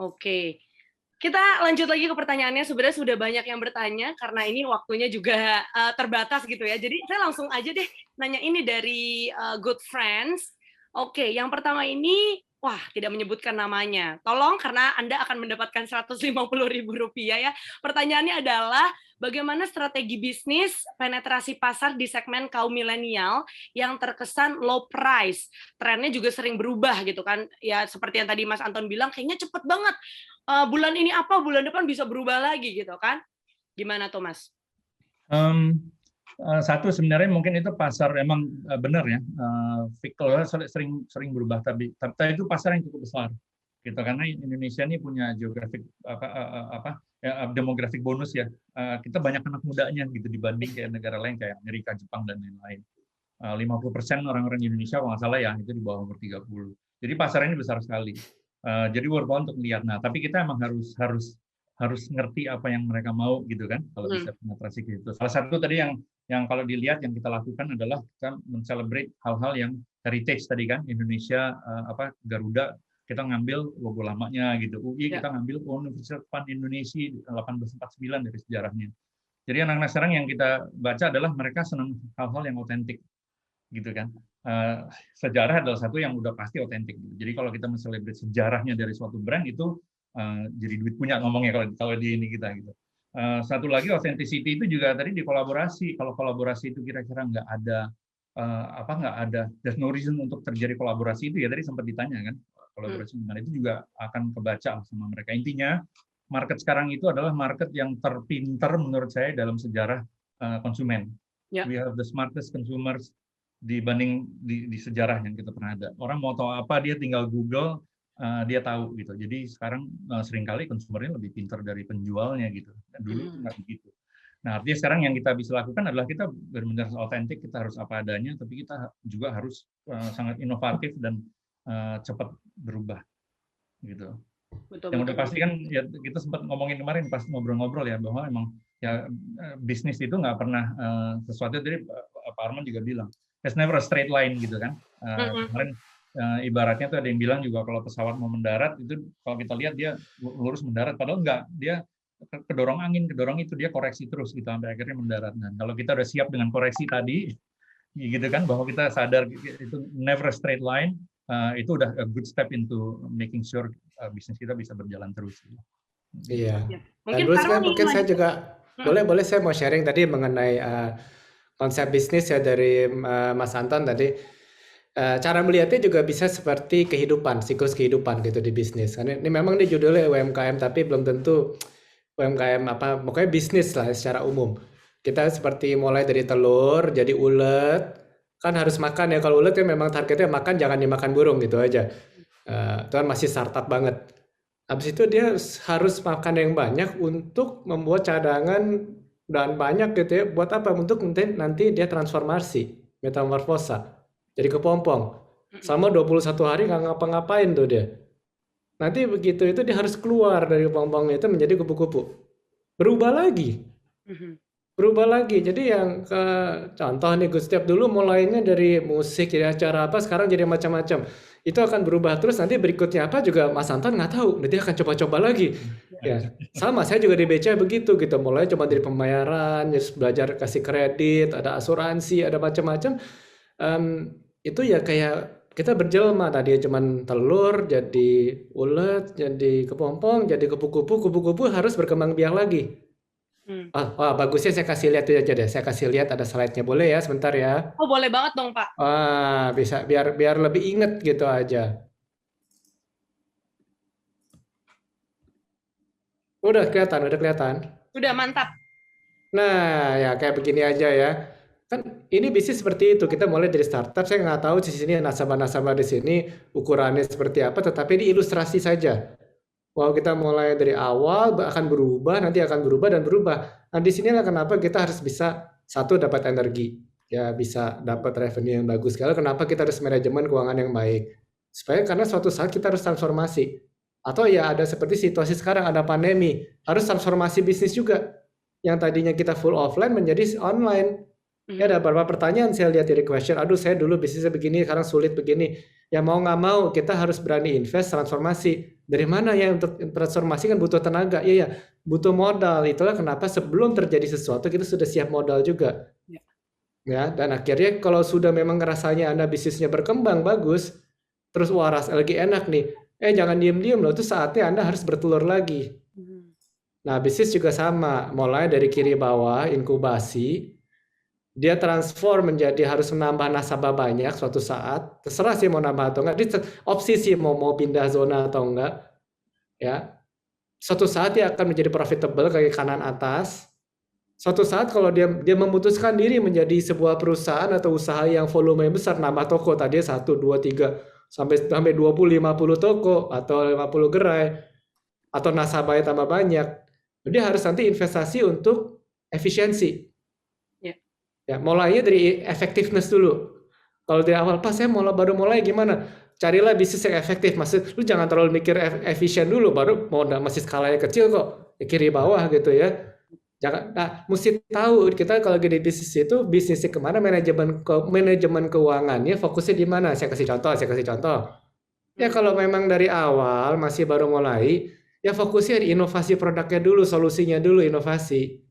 Oke. Kita lanjut lagi ke pertanyaannya. Sebenarnya sudah banyak yang bertanya karena ini waktunya juga terbatas gitu ya. Jadi saya langsung aja deh nanya ini dari Good Friends. Oke, yang pertama ini tidak menyebutkan namanya. Tolong karena Anda akan mendapatkan Rp150.000 ya. Pertanyaannya adalah bagaimana strategi bisnis penetrasi pasar di segmen kaum milenial yang terkesan low price. Trennya juga sering berubah gitu kan. Ya seperti yang tadi Mas Anton bilang kayaknya cepet banget. Bulan ini apa, bulan depan bisa berubah lagi gitu kan. Gimana tuh Mas? Satu sebenarnya mungkin itu pasar emang benar ya, fickle sering berubah, tapi itu pasar yang cukup besar gitu karena Indonesia ini punya geografik demografik bonus ya. Kita banyak anak mudanya gitu dibanding kayak negara lain kayak Amerika, Jepang dan lain-lain. 50% orang-orang Indonesia kalau nggak salah ya itu di bawah umur 30. Jadi pasar ini besar sekali. Jadi worthwhile untuk melihat. Nah, tapi kita emang harus ngerti apa yang mereka mau gitu kan kalau bisa penetrasi gitu. Salah satu tadi yang kalau dilihat yang kita lakukan adalah kita men-celebrate hal-hal yang heritage tadi kan Indonesia Garuda kita ngambil logo lamanya gitu. UI kita ngambil Universitas Pan Indonesia 1849 dari sejarahnya. Jadi anak-anak sekarang yang kita baca adalah mereka senang hal-hal yang otentik gitu kan. Sejarah adalah satu yang udah pasti otentik. Jadi kalau kita men-celebrate sejarahnya dari suatu brand itu jadi duit punya ngomongnya kalau di ini kita gitu. Satu lagi authenticity itu juga tadi di kolaborasi. Kalau kolaborasi itu kira-kira nggak ada nggak ada, there's no reason untuk terjadi kolaborasi itu ya, tadi sempat ditanya kan, kolaborasi dengan itu juga akan kebaca sama mereka. Intinya market sekarang itu adalah market yang terpinter menurut saya dalam sejarah konsumen. We have the smartest consumers dibanding di sejarah yang kita pernah ada. Orang mau tahu apa dia tinggal Google, dia tahu gitu. Jadi sekarang seringkali konsumernya lebih pintar dari penjualnya gitu. Dulu nggak begitu. Nah, artinya sekarang yang kita bisa lakukan adalah kita benar-benar autentik, kita harus apa adanya, tapi kita juga harus sangat inovatif dan cepat berubah, gitu. Yang udah pasti kan, ya kita sempat ngomongin kemarin pas ngobrol-ngobrol ya, bahwa emang ya bisnis itu nggak pernah sesuatu. Jadi Pak Arman juga bilang, there's never a straight line gitu kan. Kemarin ibaratnya tuh ada yang bilang juga kalau pesawat mau mendarat itu kalau kita lihat dia lurus mendarat, padahal enggak, dia kedorong angin, kedorong itu dia koreksi terus gitu sampai akhirnya mendarat. Nah, kalau kita udah siap dengan koreksi tadi, gitu kan, bahwa kita sadar itu never a straight line, itu udah a good step into making sure bisnis kita bisa berjalan terus. Iya. Mungkin saya juga boleh saya mau sharing tadi mengenai konsep bisnis ya dari Mas Anton tadi. Cara melihatnya juga bisa seperti kehidupan, siklus kehidupan gitu di bisnis. Karena ini memang di judulnya UMKM, tapi belum tentu UMKM apa, pokoknya bisnis lah secara umum. Kita seperti mulai dari telur, jadi ulet, kan harus makan ya. Kalau ulet ya memang targetnya makan, jangan dimakan burung gitu aja. Itu kan masih startup banget. Habis itu dia harus makan yang banyak untuk membuat cadangan dan banyak gitu ya. Buat apa? Untuk nanti dia transformasi, metamorfosa. Jadi kepompong. Selama 21 hari nggak ngapa-ngapain tuh dia. Nanti begitu itu dia harus keluar dari kepompongnya itu menjadi kupu-kupu. Berubah lagi. Jadi yang contoh nih Gus Tiap dulu mulainya dari musik, jadi acara apa, sekarang jadi macam-macam. Itu akan berubah terus, nanti berikutnya apa juga Mas Anton nggak tahu. Nanti akan coba-coba lagi. Ya, sama saya juga di BCA begitu gitu. Mulai coba dari pembayaran, terus belajar kasih kredit, ada asuransi, ada macam-macam. Itu ya kayak kita berjelma, tadi cuman telur jadi ulet, jadi kepompong, jadi kupu-kupu, kupu-kupu harus berkembang biak lagi. Bagusnya saya kasih lihat aja deh. Saya kasih lihat ada slide-nya, boleh ya sebentar ya? Oh, boleh banget dong, Pak. Bisa biar lebih inget gitu aja. Udah kelihatan. Udah mantap. Nah, ya kayak begini aja ya. Kan ini bisnis seperti itu. Kita mulai dari startup. Saya nggak tahu di sini nasabah-nasabah di sini ukurannya seperti apa, tetapi ini ilustrasi saja. Wow, kita mulai dari awal akan berubah, nanti akan berubah dan berubah. Nah, di sinilah kenapa kita harus bisa satu dapat energi, ya bisa dapat revenue yang bagus. Kalau kenapa kita harus manajemen keuangan yang baik? Supaya karena suatu saat kita harus transformasi. Atau ya ada seperti situasi sekarang ada pandemi, harus transformasi bisnis juga. Yang tadinya kita full offline menjadi online. Ya ada beberapa pertanyaan saya lihat di question, aduh saya dulu bisnisnya begini, sekarang sulit begini. Ya mau nggak mau kita harus berani invest transformasi. Dari mana ya untuk transformasi kan butuh tenaga, iya butuh modal. Itulah kenapa sebelum terjadi sesuatu kita sudah siap modal juga. Ya dan akhirnya kalau sudah memang rasanya Anda bisnisnya berkembang bagus, terus waras lagi enak nih, jangan diem-diem loh, itu saatnya Anda harus bertelur lagi. Nah bisnis juga sama, mulai dari kiri bawah inkubasi. Dia transform menjadi harus menambah nasabah banyak suatu saat. Terserah sih mau nambah atau enggak. Dia opsi sih mau pindah zona atau enggak. Ya. Suatu saat dia akan menjadi profitable kayak kanan atas. Suatu saat kalau dia memutuskan diri menjadi sebuah perusahaan atau usaha yang volume besar, nambah toko tadi 1, 2, 3 sampai 20, 50 toko atau 50 gerai atau nasabahnya tambah banyak. Dia harus nanti investasi untuk efisiensi. Ya, mulainya dari effectiveness dulu. Kalau dari awal, Pak saya baru mulai gimana? Carilah bisnis yang efektif. Maksud, lu jangan terlalu mikir efisien dulu, baru masih skalanya kecil kok, kiri bawah gitu ya. Mesti tahu kita kalau di bisnis itu bisnisnya kemana, manajemen keuangannya fokusnya di mana. Saya kasih contoh. Ya kalau memang dari awal masih baru mulai, ya fokusnya di inovasi produknya dulu, solusinya dulu inovasi.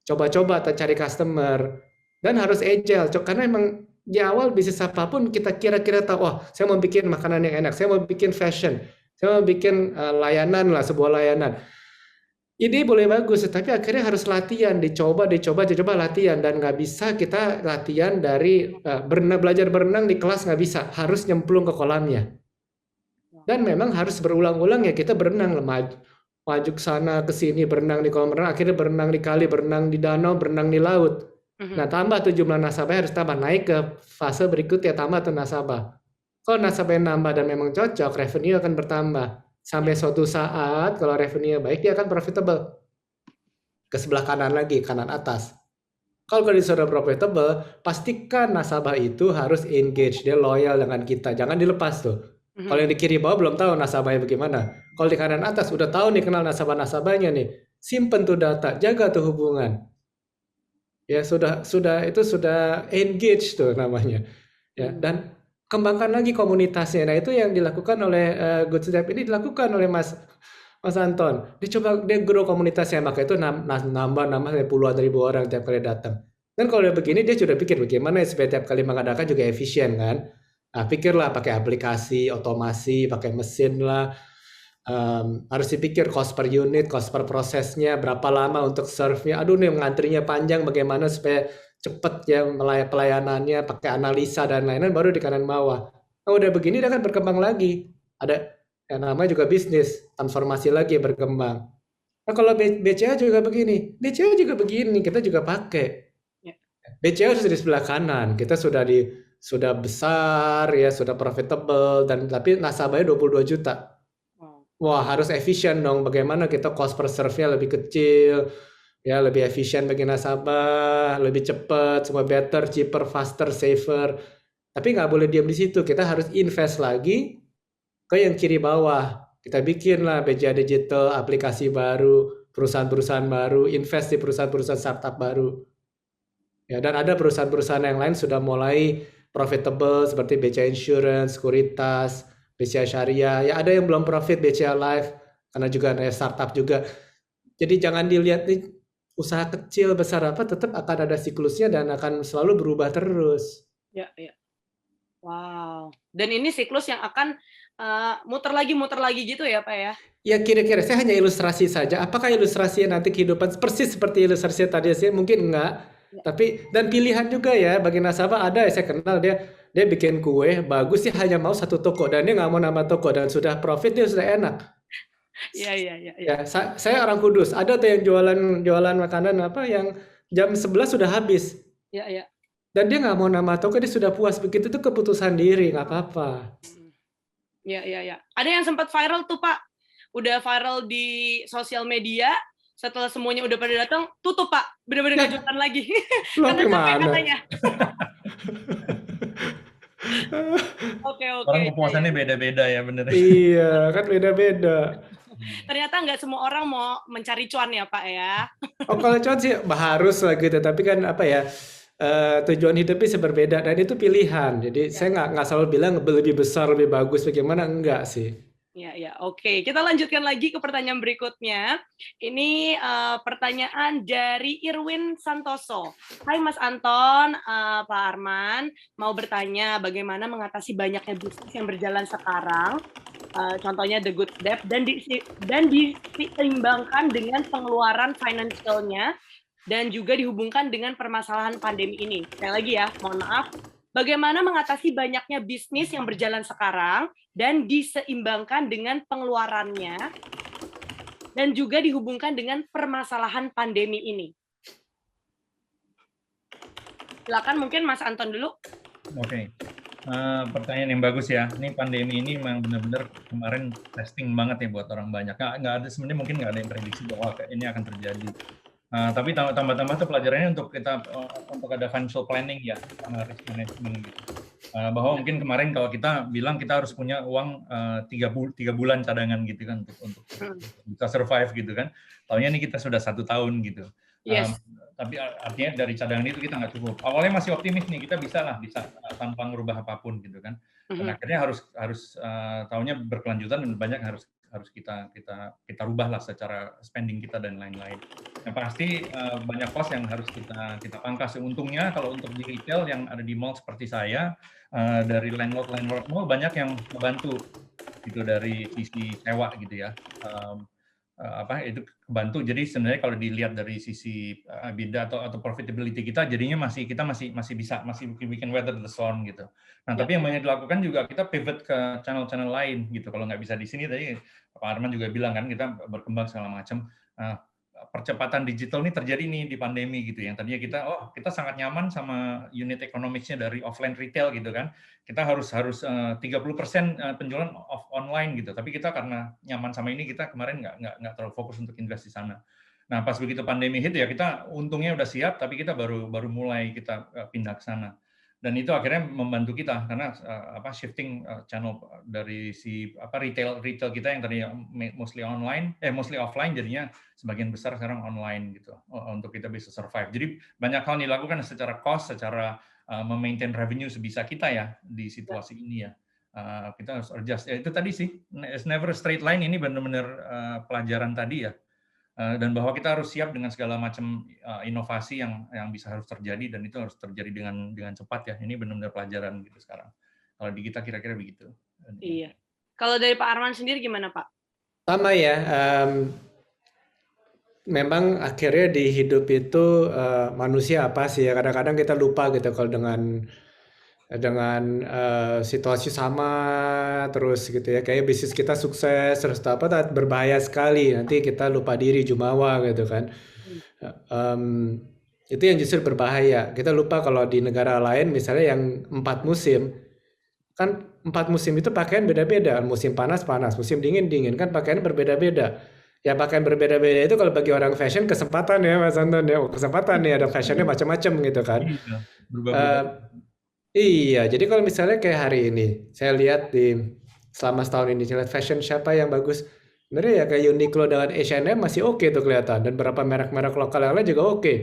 Coba-coba cari customer. Dan harus agile, karena emang di awal bisnis apapun kita kira-kira tahu, saya mau bikin makanan yang enak, saya mau bikin fashion, saya mau bikin layanan lah, sebuah layanan. Ide boleh bagus, tapi akhirnya harus latihan, dicoba latihan, dan nggak bisa kita latihan dari belajar berenang di kelas nggak bisa, harus nyemplung ke kolamnya. Dan memang harus berulang-ulang ya kita berenang, maju ke sana ke sini, berenang di kolam renang, akhirnya berenang di kali, berenang di danau, berenang di laut. Nah, tambah tuh jumlah nasabah harus tambah, naik ke fase berikutnya, tambah tuh nasabah. Kalau nasabahnya nambah dan memang cocok, revenue akan bertambah. Sampai suatu saat kalau revenue baik dia akan profitable. Ke sebelah kanan lagi, kanan atas. Kalau sudah profitable, pastikan nasabah itu harus engage, dia loyal dengan kita, jangan dilepas tuh. Kalau yang di kiri bawah belum tahu nasabahnya bagaimana. Kalau di kanan atas udah tahu nih, kenal nasabah-nasabahnya nih, simpen tuh data, jaga tuh hubungan. Ya sudah engage tuh namanya. Ya, dan kembangkan lagi komunitasnya. Nah, itu yang dilakukan oleh Good Step ini, dilakukan oleh Mas Anton. Dia grow komunitasnya, maka itu nambah puluhan ribu orang tiap kali datang. Dan kalau udah begini, dia sudah pikir bagaimana supaya tiap kali mengadakan juga efisien kan. Nah, pikirlah pakai aplikasi, otomasi, pakai mesin lah. Harus dipikir cost per unit, cost per prosesnya, berapa lama untuk serve-nya. Aduh nih ngantrinya panjang, bagaimana supaya cepet ya pelayanannya, pakai analisa dan lain-lain, baru di kanan bawah. Nah, udah begini dia akan berkembang lagi. Ada yang namanya juga bisnis, transformasi lagi berkembang. Nah, kalau BCA juga begini, kita juga pakai. BCA sudah di sebelah kanan, kita sudah besar ya, sudah profitable, dan tapi nasabahnya 22 juta. Wah, harus efisien dong. Bagaimana kita cost per serve-nya lebih kecil, ya lebih efisien bagi nasabah, lebih cepat, semua better, cheaper, faster, safer. Tapi nggak boleh diam di situ. Kita harus invest lagi ke yang kiri bawah. Kita bikinlah BCA Digital, aplikasi baru, perusahaan-perusahaan baru, invest di perusahaan-perusahaan startup baru. Ya, dan ada perusahaan-perusahaan yang lain sudah mulai profitable seperti BCA Insurance, Sekuritas, BCA Syariah. Ya, ada yang belum profit, BCA Life, karena juga ada startup juga. Jadi jangan dilihat nih usaha kecil besar apa, tetap akan ada siklusnya dan akan selalu berubah terus. Ya. Wow. Dan ini siklus yang akan muter lagi gitu ya Pak ya? Ya kira-kira saya hanya ilustrasi saja. Apakah ilustrasinya nanti kehidupan persis seperti ilustrasi tadi saya? Mungkin enggak. Ya. Tapi dan pilihan juga ya bagi nasabah ada. Saya kenal dia bikin kue bagus, dia hanya mau satu toko dan dia nggak mau nambah toko dan sudah profit, dia sudah enak. Iya. Ya, saya orang Kudus. Ada tuh yang jualan makanan apa yang jam 11 sudah habis. Iya. Dan dia nggak mau nambah toko, dia sudah puas. Begitu itu keputusan diri, nggak apa-apa. Iya. Ada yang sempat viral tuh Pak. Udah viral di sosial media. Setelah semuanya udah pada datang, tutup Pak. Bener-bener nggak jualan lagi. Karena capek katanya. Oke. Orang kepuasannya beda-beda ya bener. Iya, kan beda-beda. Ternyata nggak semua orang mau mencari cuan ya Pak ya. Oh, kalau cuan sih harus lah gitu, tapi kan apa ya, tujuan hidupnya berbeda dan itu pilihan. Jadi saya nggak selalu bilang lebih besar, lebih bagus, bagaimana, enggak sih. Ya, oke. Kita lanjutkan lagi ke pertanyaan berikutnya. Ini pertanyaan dari Irwin Santoso. Hai Mas Anton, Pak Arman, mau bertanya bagaimana mengatasi banyaknya bisnis yang berjalan sekarang, contohnya The Good Debt, dan diseimbangkan dengan pengeluaran financial-nya, dan juga dihubungkan dengan permasalahan pandemi ini. Sekali lagi ya, mohon maaf. Bagaimana mengatasi banyaknya bisnis yang berjalan sekarang dan diseimbangkan dengan pengeluarannya dan juga dihubungkan dengan permasalahan pandemi ini. Silakan mungkin Mas Anton dulu. Oke. Pertanyaan yang bagus ya. Ini pandemi ini memang benar-benar kemarin testing banget ya buat orang banyak. Nggak ada, sebenarnya mungkin nggak ada yang prediksi bahwa ini akan terjadi. Tapi tambah-tambah tuh pelajarannya untuk ada financial planning ya, sama risk management gitu. Bahwa mungkin kemarin kalau kita bilang kita harus punya uang 3 bulan cadangan gitu kan untuk bisa survive gitu kan. Taunya ini kita sudah 1 tahun gitu. Yes. Tapi artinya dari cadangan itu kita nggak cukup. Awalnya masih optimis nih, kita bisa tanpa merubah apapun gitu kan. Dan akhirnya harus taunya berkelanjutan dan banyak harus kita rubah lah secara spending kita dan lain-lain. Yang pasti banyak cost yang harus kita pangkas. Untungnya kalau untuk di retail yang ada di mall seperti saya, dari landlord mall banyak yang membantu gitu dari sisi sewa gitu ya. itu kebantu. Jadi sebenarnya kalau dilihat dari sisi EBITDA atau profitability kita, jadinya kita masih bisa we can weather the storm gitu. Nah, tapi yang banyak dilakukan juga kita pivot ke channel-channel lain gitu. Kalau nggak bisa di sini, tadi Pak Arman juga bilang kan kita berkembang segala macam. Percepatan digital ini terjadi nih di pandemi gitu. Yang tadinya kita sangat nyaman sama unit economics-nya dari offline retail gitu kan. Kita harus 30% penjualan online gitu. Tapi kita karena nyaman sama ini, kita kemarin nggak terlalu fokus untuk invest di sana. Nah, pas begitu pandemi hit ya kita untungnya udah siap, tapi kita baru mulai kita pindah ke sana. Dan itu akhirnya membantu kita karena shifting channel dari si retail kita yang tadinya mostly offline jadinya sebagian besar sekarang online gitu untuk kita bisa survive. Jadi banyak hal dilakukan secara cost, secara memaintain revenue sebisa kita ya di situasi ini ya. Kita harus adjust. Ya, itu tadi sih, it's never a straight line, ini benar-benar pelajaran tadi ya. Dan bahwa kita harus siap dengan segala macam inovasi yang bisa harus terjadi, dan itu harus terjadi dengan cepat ya. Ini benar-benar pelajaran gitu sekarang. Kalau di kita kira-kira begitu. Iya. Kalau dari Pak Arman sendiri gimana, Pak? Sama ya. Memang akhirnya di hidup itu manusia apa sih ya, kadang-kadang kita lupa gitu kalau dengan situasi sama terus gitu ya, kayak bisnis kita sukses terus berbahaya sekali, nanti kita lupa diri jumawa gitu kan. Itu yang justru berbahaya. Kita lupa kalau di negara lain misalnya yang 4 musim kan, 4 musim itu pakaian beda-beda, musim panas, musim dingin, kan pakaian berbeda-beda. Ya pakaian berbeda-beda itu kalau bagi orang fashion kesempatan ya Mas Anton ya, kesempatan nih, ada fashionnya macam-macam gitu kan. Iya, jadi kalau misalnya kayak hari ini, saya lihat selama setahun ini, saya lihat fashion siapa yang bagus. Sebenarnya ya kayak Uniqlo dengan H&M masih oke tuh kelihatan, dan beberapa merek-merek lokal yang lain juga oke.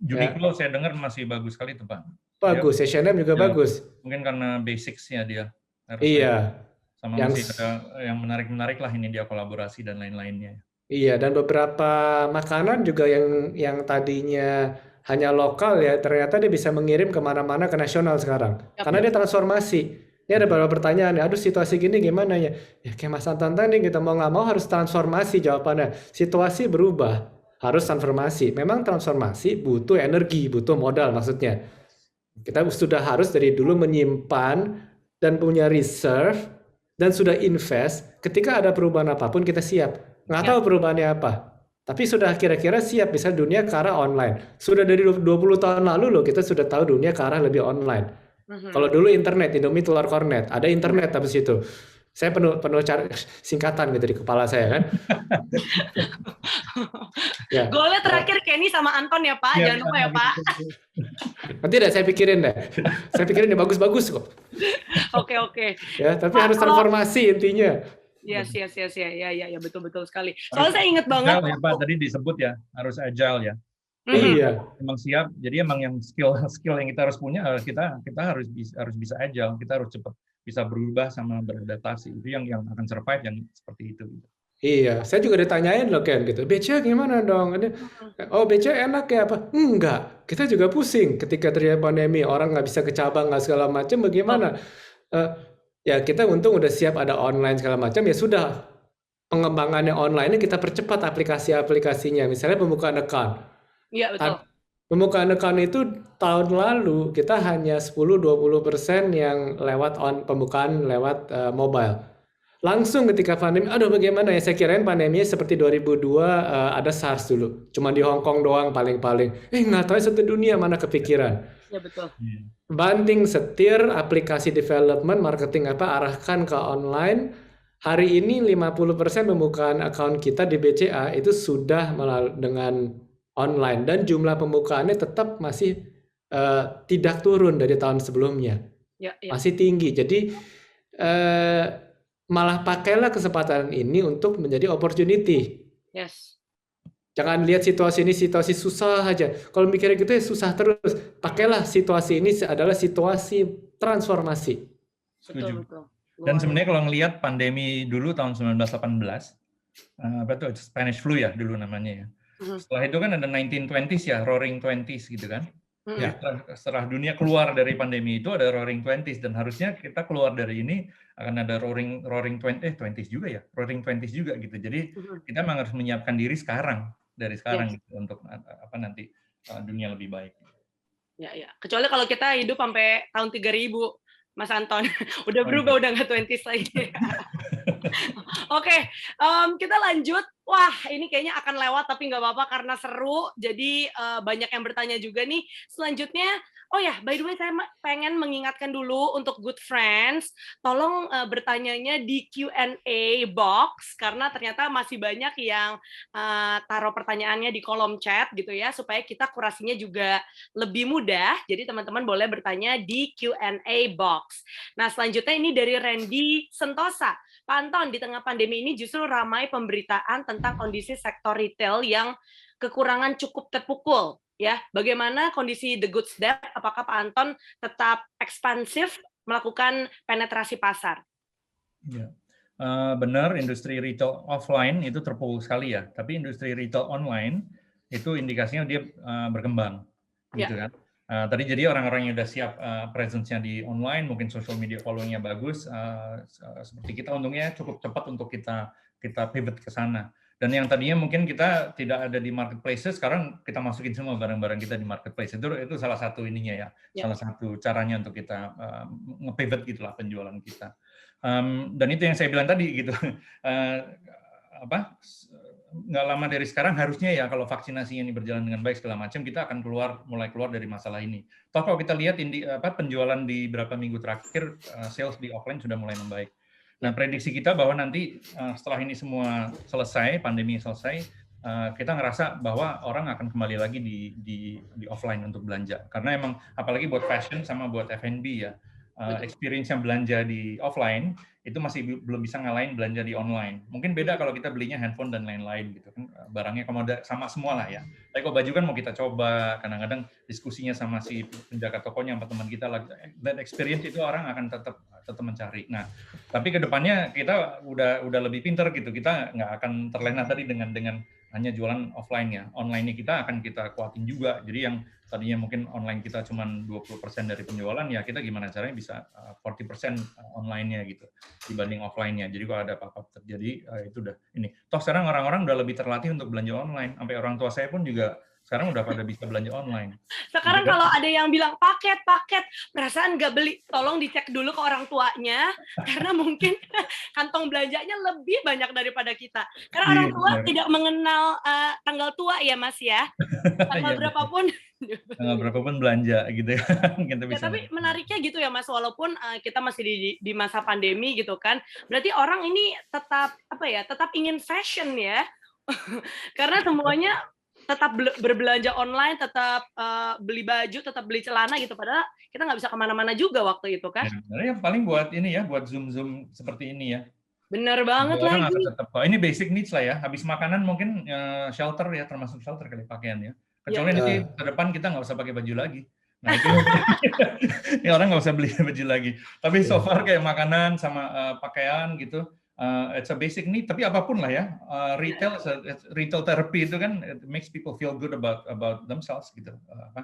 Uniqlo saya dengar masih bagus sekali tuh Pak. Bagus, H&M juga bagus. Mungkin karena basics-nya dia. Iya. Sama masih ada yang menarik-menarik lah ini, dia kolaborasi dan lain-lainnya. Iya, dan beberapa makanan juga yang tadinya hanya lokal ya, ternyata dia bisa mengirim kemana-mana ke nasional sekarang. Karena dia transformasi. Ini ada beberapa pertanyaan, aduh situasi gini gimana ya? Ya kayak Mas Anton tadi, kita mau nggak mau harus transformasi jawabannya. Situasi berubah, harus transformasi. Memang transformasi butuh energi, butuh modal maksudnya. Kita sudah harus dari dulu menyimpan dan punya reserve, dan sudah invest, ketika ada perubahan apapun kita siap. Nggak tahu perubahannya apa. Tapi sudah kira-kira siap, bisa dunia ke arah online. Sudah dari 20 tahun lalu loh, kita sudah tahu dunia ke arah lebih online. Kalau dulu internet, Indomie telur kornet, ada internet habis itu. Saya penuh cari singkatan gitu di kepala saya kan. Ya. Golnya terakhir Kenny sama Anton ya Pak, jangan lupa ya Pak. Nanti deh saya pikirin deh. Saya pikirin bagus-bagus kok. Oke. Ya, tapi Pak, harus transformasi intinya. Ya, betul sekali. Soalnya saya ingat banget. Ya, Pak, tadi disebut ya, harus agile ya. Iya. Emang siap. Jadi emang yang skill yang kita harus punya, kita harus bisa agile. Kita harus cepat bisa berubah sama beradaptasi. Itu yang akan survive, yang seperti itu. Iya, saya juga ditanyain loh Ken gitu. BCA gimana dong? Oh BCA enak ya apa? Enggak. Kita juga pusing ketika terjadi pandemi, orang nggak bisa ke cabang, nggak segala macam. Bagaimana? Ya kita untung udah siap, ada online segala macam, ya sudah, pengembangannya online kita percepat aplikasinya, misalnya pembukaan account. Iya betul. Pembukaan account itu tahun lalu kita hanya 10-20% yang lewat pembukaan lewat mobile. Langsung ketika pandemi, aduh bagaimana ya, saya kirain pandeminya seperti 2002 ada SARS dulu, cuma di Hong Kong doang paling-paling. Nggak tahu satu dunia, mana kepikiran. Ya betul. Banting setir, aplikasi development, marketing arahkan ke online. Hari ini 50% pembukaan account kita di BCA itu sudah dengan online, dan jumlah pembukaannya tetap masih tidak turun dari tahun sebelumnya. Ya. Masih tinggi. Jadi malah pakailah kesempatan ini untuk menjadi opportunity. Yes. Jangan lihat situasi ini situasi susah aja. Kalau mikirnya gitu ya susah terus. Pakailah situasi ini adalah situasi transformasi. Betul. Dan sebenarnya kalau ngelihat pandemi dulu tahun 1918, apa tuh Spanish flu ya dulu namanya ya. Setelah itu kan ada 1920s ya, Roaring 20s gitu kan. Ya, setelah dunia keluar dari pandemi itu ada roaring 20s, dan harusnya kita keluar dari ini akan ada roaring 20s juga ya, roaring 20s juga gitu. Jadi kita memang harus menyiapkan diri sekarang, dari sekarang gitu, untuk nanti dunia lebih baik. Ya, ya. Kecuali kalau kita hidup sampai tahun 3000, Mas Anton. Udah berubah, udah nggak 20s lagi. Oke, kita lanjut. Wah, ini kayaknya akan lewat, tapi nggak apa-apa karena seru. Jadi banyak yang bertanya juga nih. Selanjutnya, oh ya, by the way, saya pengen mengingatkan dulu untuk Good Friends, tolong bertanyanya di Q&A box, karena ternyata masih banyak yang taruh pertanyaannya di kolom chat gitu ya, supaya kita kurasinya juga lebih mudah. Jadi teman-teman boleh bertanya di Q&A box. Nah, selanjutnya ini dari Randy Sentosa. Pak Anton, di tengah pandemi ini justru ramai pemberitaan tentang kondisi sektor retail yang kekurangan cukup terpukul. Ya, bagaimana kondisi The Goods Debt? Apakah Pak Anton tetap ekspansif melakukan penetrasi pasar? Ya, benar, industri retail offline itu terpukul sekali ya. Tapi industri retail online itu indikasinya dia berkembang, gitu kan. Tadi jadi orang-orang yang udah siap presence-nya di online, mungkin social media following-nya bagus, seperti kita untungnya cukup cepat untuk kita pivot ke sana. Dan yang tadinya mungkin kita tidak ada di marketplace, sekarang kita masukin semua barang-barang kita di marketplace. Itu salah satu ininya ya, salah satu caranya untuk kita nge-pivot gitulah penjualan kita. Dan itu yang saya bilang tadi gitu, nggak lama dari sekarang harusnya ya, kalau vaksinasi ini berjalan dengan baik segala macam, kita akan mulai keluar dari masalah ini. Toh kalau kita lihat penjualan di beberapa minggu terakhir, sales di offline sudah mulai membaik. Nah, prediksi kita bahwa nanti setelah ini semua selesai, pandemi selesai, kita ngerasa bahwa orang akan kembali lagi di offline untuk belanja. Karena emang apalagi buat fashion sama buat F&B ya, experience yang belanja di offline itu masih belum bisa ngalahin belanja di online. Mungkin beda kalau kita belinya handphone dan lain-lain gitu kan, barangnya sama semua lah ya. Tapi kalau baju kan mau kita coba, kadang-kadang diskusinya sama si penjaga tokonya, sama teman kita, that experience itu orang akan tetap mencari. Nah, tapi kedepannya kita udah lebih pinter gitu, kita nggak akan terlena tadi dengan hanya jualan offline ya. Online-nya kita akan kita kuatin juga. Jadi yang tadinya mungkin online kita cuma 20% dari penjualan, ya kita gimana caranya bisa 40% online-nya gitu dibanding offline-nya. Jadi kalau ada apa-apa terjadi, itu udah ini. Toh sekarang orang-orang udah lebih terlatih untuk belanja online. Sampai orang tua saya pun juga sekarang udah pada bisa belanja online. Sekarang kalau ada yang bilang paket, perasaan nggak beli, tolong dicek dulu ke orang tuanya, karena mungkin kantong belanjanya lebih banyak daripada kita. Karena orang tua tidak mengenal tanggal tua ya, Mas ya. Tanggal berapapun. Tanggal berapapun belanja gitu ya. Kita bisa. Tapi menariknya gitu ya, Mas, walaupun kita masih di masa pandemi gitu kan, berarti orang ini tetap ingin fashion ya. Karena semuanya tetap berbelanja online, tetap beli baju, tetap beli celana gitu. Padahal kita nggak bisa kemana-mana juga waktu itu kan. Ya, paling buat ini ya, buat zoom seperti ini ya. Bener banget orang lagi. Ini basic needs lah ya. Habis makanan mungkin shelter ya, termasuk shelter kali pakaian ya. Kecuali nanti ke depan kita nggak usah pakai baju lagi. Nah itu ya, orang nggak usah beli baju lagi. Tapi so far kayak makanan sama pakaian gitu, it's a basic need. Tapi apapun lah ya, retail therapy itu kan it makes people feel good about themselves gitu.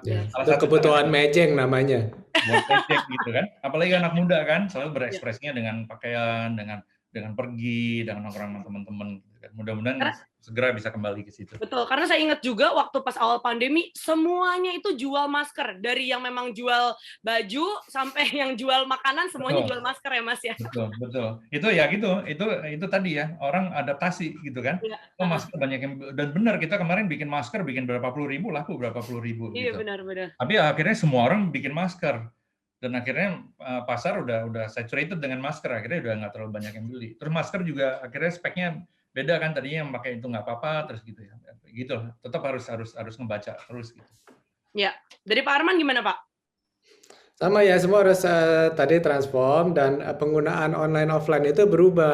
Itu kebutuhan mejeng namanya. Buat mejeng gitu kan. Apalagi anak muda kan selalu berekspresinya dengan pakaian, dengan pergi, dengan nongkrong sama teman-teman. Mudah-mudahan segera bisa kembali ke situ. Betul, karena saya ingat juga waktu pas awal pandemi, semuanya itu jual masker. Dari yang memang jual baju, sampai yang jual makanan, semuanya jual masker ya, Mas ya? Betul. Itu ya gitu, itu tadi ya, orang adaptasi gitu kan. Masker banyak yang, dan benar kita kemarin bikin masker, bikin berapa puluh ribu, laku berapa puluh ribu. Iya, gitu. benar. Tapi akhirnya semua orang bikin masker. Dan akhirnya pasar udah saturated dengan masker, akhirnya udah nggak terlalu banyak yang beli. Terus masker juga akhirnya speknya beda kan, tadinya yang pakai itu nggak apa-apa, terus gitu ya, gitu. Tetap harus ngebaca terus gitu. Ya, dari Pak Arman gimana Pak? Sama ya, semua harus tadi transform, dan penggunaan online offline itu berubah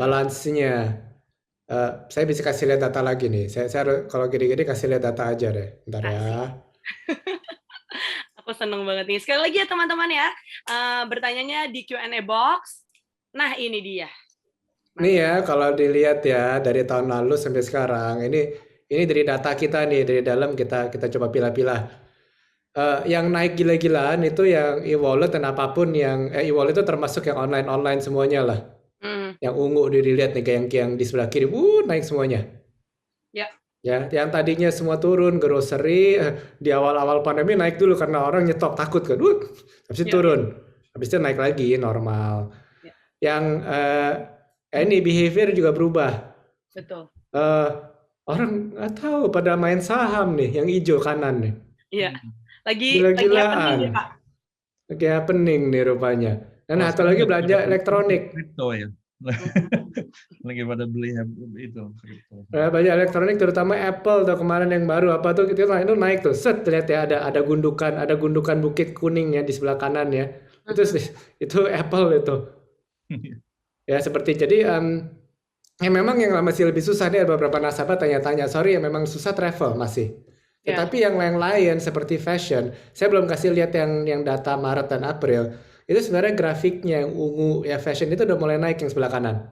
balansnya. Saya bisa kasih lihat data lagi nih. Saya harus, kalau gini-gini kasih lihat data aja deh, bentar ya. Aku seneng banget nih. Sekali lagi ya teman-teman ya, bertanyanya di Q&A box. Nah ini dia. Nih ya, kalau dilihat ya dari tahun lalu sampai sekarang, ini dari data kita nih, dari dalam kita coba pilah-pilah. Yang naik gila-gilaan itu yang e-wallet dan apapun yang e-wallet itu termasuk yang online semuanya lah. Yang ungu dilihat nih kayak yang di sebelah kiri, naik semuanya. Ya. Ya, yang tadinya semua turun, grocery di awal-awal pandemi naik dulu karena orang nyetok takut kan, habis itu turun, habis itu naik lagi normal. Yang ini behavior juga berubah. Betul. Orang nggak tahu pada main saham nih, yang hijau kanan nih. Iya. Lagi Gila-gilaan. happening ya, Pak. Lagi happening nih rupanya. Dan satu lagi belanja elektronik. Kripto ya. Lagi pada beli itu kripto. Belanja elektronik terutama Apple tuh kemarin yang baru apa tuh itu naik tuh. Set lihat ya ada gundukan bukit kuning ya di sebelah kanan ya. Itu Apple itu. Ya seperti jadi ya memang yang masih lebih susah nih ada beberapa nasabah tanya-tanya, sorry ya memang susah travel masih. Tetapi yang lain seperti fashion, saya belum kasih lihat yang data Maret dan April. Itu sebenarnya grafiknya yang ungu ya fashion itu udah mulai naik yang sebelah kanan.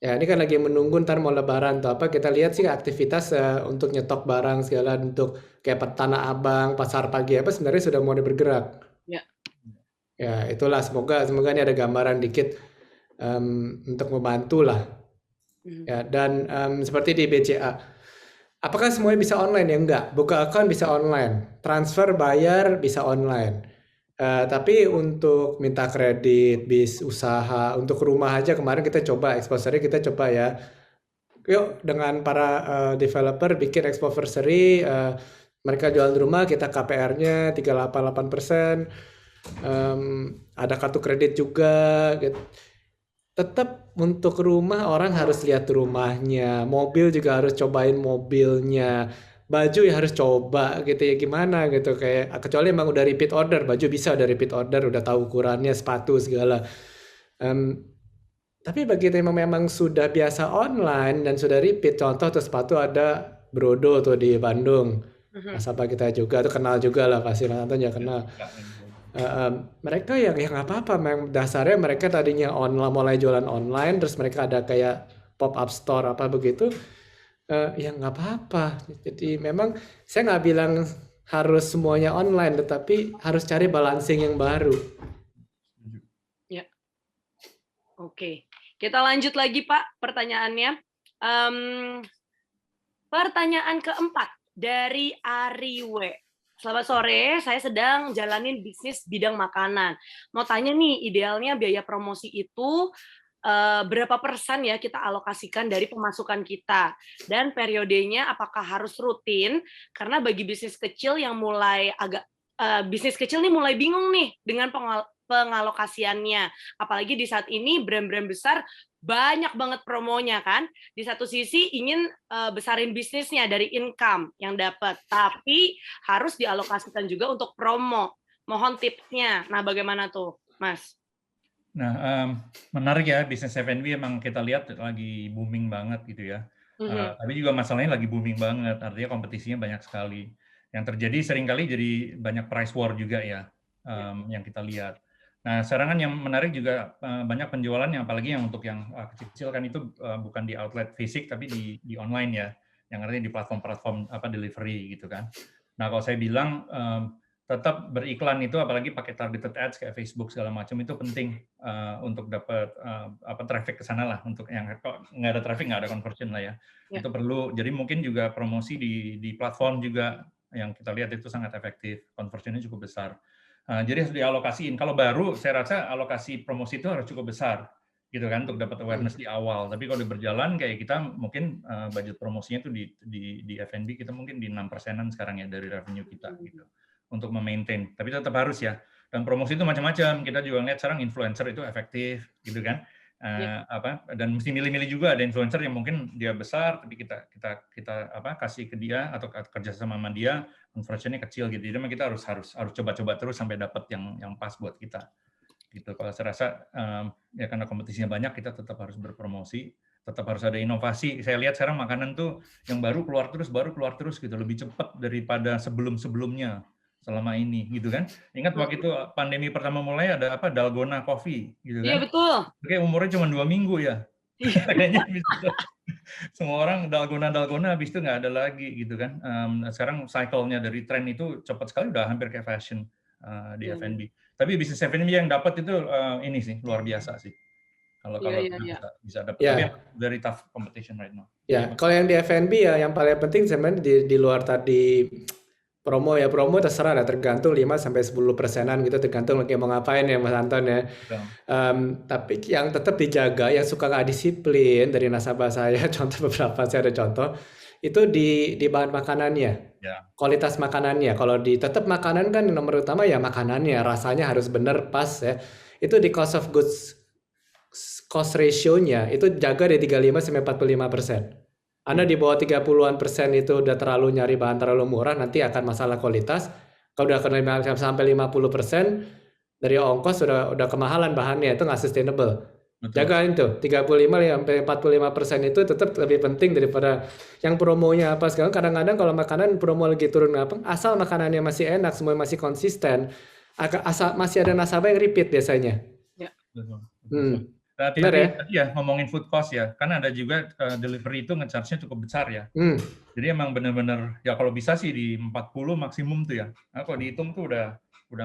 Ya ini kan lagi menunggu ntar mau lebaran tuh apa kita lihat sih aktivitas untuk nyetok barang segala untuk kayak Tanah Abang, Pasar Pagi apa sebenarnya sudah mulai bergerak. Ya itulah semoga ini ada gambaran dikit untuk membantu lah. Ya dan seperti di BCA, apakah semuanya bisa online ya? Enggak, buka account bisa online, transfer bayar bisa online. Tapi untuk minta kredit, bis usaha, untuk rumah aja kemarin kita coba exposure kita coba ya. Yuk dengan para developer bikin exposure, mereka jual rumah kita KPR-nya 388%, ada kartu kredit juga gitu. Tetap untuk rumah orang harus lihat rumahnya, mobil juga harus cobain mobilnya. Baju ya harus coba gitu ya gimana gitu kayak kecuali emang udah repeat order, baju bisa udah repeat order, udah tahu ukurannya, sepatu segala. Tapi bagi yang memang sudah biasa online dan sudah repeat, contoh tuh sepatu ada Brodo tuh di Bandung, nasabah kita juga tuh kenal juga lah pasti nonton ya kenal. Mereka yang nggak apa-apa, memang dasarnya mereka tadinya mulai jualan online, terus mereka ada kayak pop-up store apa begitu. Ya nggak apa-apa. Jadi memang saya nggak bilang harus semuanya online, tetapi harus cari balancing yang baru. Ya, oke. Kita lanjut lagi Pak pertanyaannya. Pertanyaan keempat dari Ariwe. Selamat sore, saya sedang jalanin bisnis bidang makanan. Mau tanya nih, idealnya biaya promosi itu berapa persen ya kita alokasikan dari pemasukan kita, dan periodenya apakah harus rutin, karena bagi bisnis kecil yang mulai bisnis kecil nih mulai bingung nih dengan pengalokasiannya, apalagi di saat ini brand-brand besar banyak banget promonya kan, di satu sisi ingin besarin bisnisnya dari income yang dapat, tapi harus dialokasikan juga untuk promo. Mohon tipsnya. Nah bagaimana tuh Mas? Nah, menarik ya, bisnis F&B emang kita lihat lagi booming banget gitu ya. Tapi juga masalahnya lagi booming banget, artinya kompetisinya banyak sekali. Yang terjadi seringkali jadi banyak price war juga ya, yang kita lihat. Nah, sekarang kan yang menarik juga banyak penjualan yang apalagi yang untuk yang kecil-kecil kan itu bukan di outlet fisik tapi di online ya, yang artinya di platform-platform delivery gitu kan. Nah, kalau saya bilang tetap beriklan itu apalagi pakai targeted ads kayak Facebook segala macam itu penting untuk dapat traffic ke sana lah, untuk yang nggak ada traffic nggak ada conversion lah ya. Itu perlu, jadi mungkin juga promosi di platform juga yang kita lihat itu sangat efektif, conversionnya cukup besar. Jadi harus dialokasiin. Kalau baru saya rasa alokasi promosi itu harus cukup besar gitu kan untuk dapat awareness di awal. Tapi kalau berjalan kayak kita mungkin budget promosinya itu di F&B kita mungkin di 6%-an sekarang ya dari revenue kita gitu, untuk memaintain, tapi tetap harus ya. Dan promosi itu macam-macam. Kita juga lihat sekarang influencer itu efektif, gitu kan? Dan mesti milih-milih juga. Ada influencer yang mungkin dia besar, tapi kita kasih ke dia atau kerja sama dia, conversionnya kecil gitu. Jadi kita harus coba-coba terus sampai dapat yang pas buat kita. Gitu. Kalau saya rasa ya karena kompetisinya banyak, kita tetap harus berpromosi, tetap harus ada inovasi. Saya lihat sekarang makanan tuh yang baru keluar terus gitu, lebih cepat daripada sebelum-sebelumnya selama ini gitu kan. Ingat waktu itu pandemi pertama mulai ada Dalgona Coffee gitu kan. Iya betul. Oke, umurnya cuma 2 minggu ya. Kayaknya bisa Semua orang dalgona habis itu nggak ada lagi gitu kan. Sekarang cycle-nya dari tren itu cepat sekali, udah hampir kayak fashion di F&B. Tapi bisnis F&B yang dapat itu ini sih luar biasa sih. Kalau bisa dapat, tapi very tough competition right now. Ya, kalau yang di F&B ya yang paling penting sebenarnya di luar tadi promo terserah lah, tergantung 5-10%-an gitu, tergantung lagi mau ngapain ya Mas Anton ya. Tapi yang tetap dijaga, yang suka nggak disiplin dari nasabah saya, contoh beberapa saya ada contoh, itu di bahan makanannya, kualitas makanannya. Kalau tetap makanan kan nomor utama ya makanannya, rasanya harus benar pas ya. Itu di cost of goods, cost ratio-nya itu jaga di 35-45%. Anda di bawah 30-an% itu udah terlalu nyari bahan terlalu murah, nanti akan masalah kualitas. Kalau udah kena sampai 50% dari ongkos udah kemahalan bahannya, itu nggak sustainable. Jagain tuh 35-45% itu tetap lebih penting daripada yang promonya apa sekarang. Kadang-kadang kalau makanan promo lagi turun apa, asal makanannya masih enak, semua masih konsisten, asal masih ada nasabah yang repeat biasanya. Ya. Tadi ya ngomongin food cost ya, kan ada juga delivery itu nge-charge-nya cukup besar ya. Jadi emang bener-bener ya kalau bisa sih di 40 maksimum tuh ya. Nah, kalau dihitung tuh udah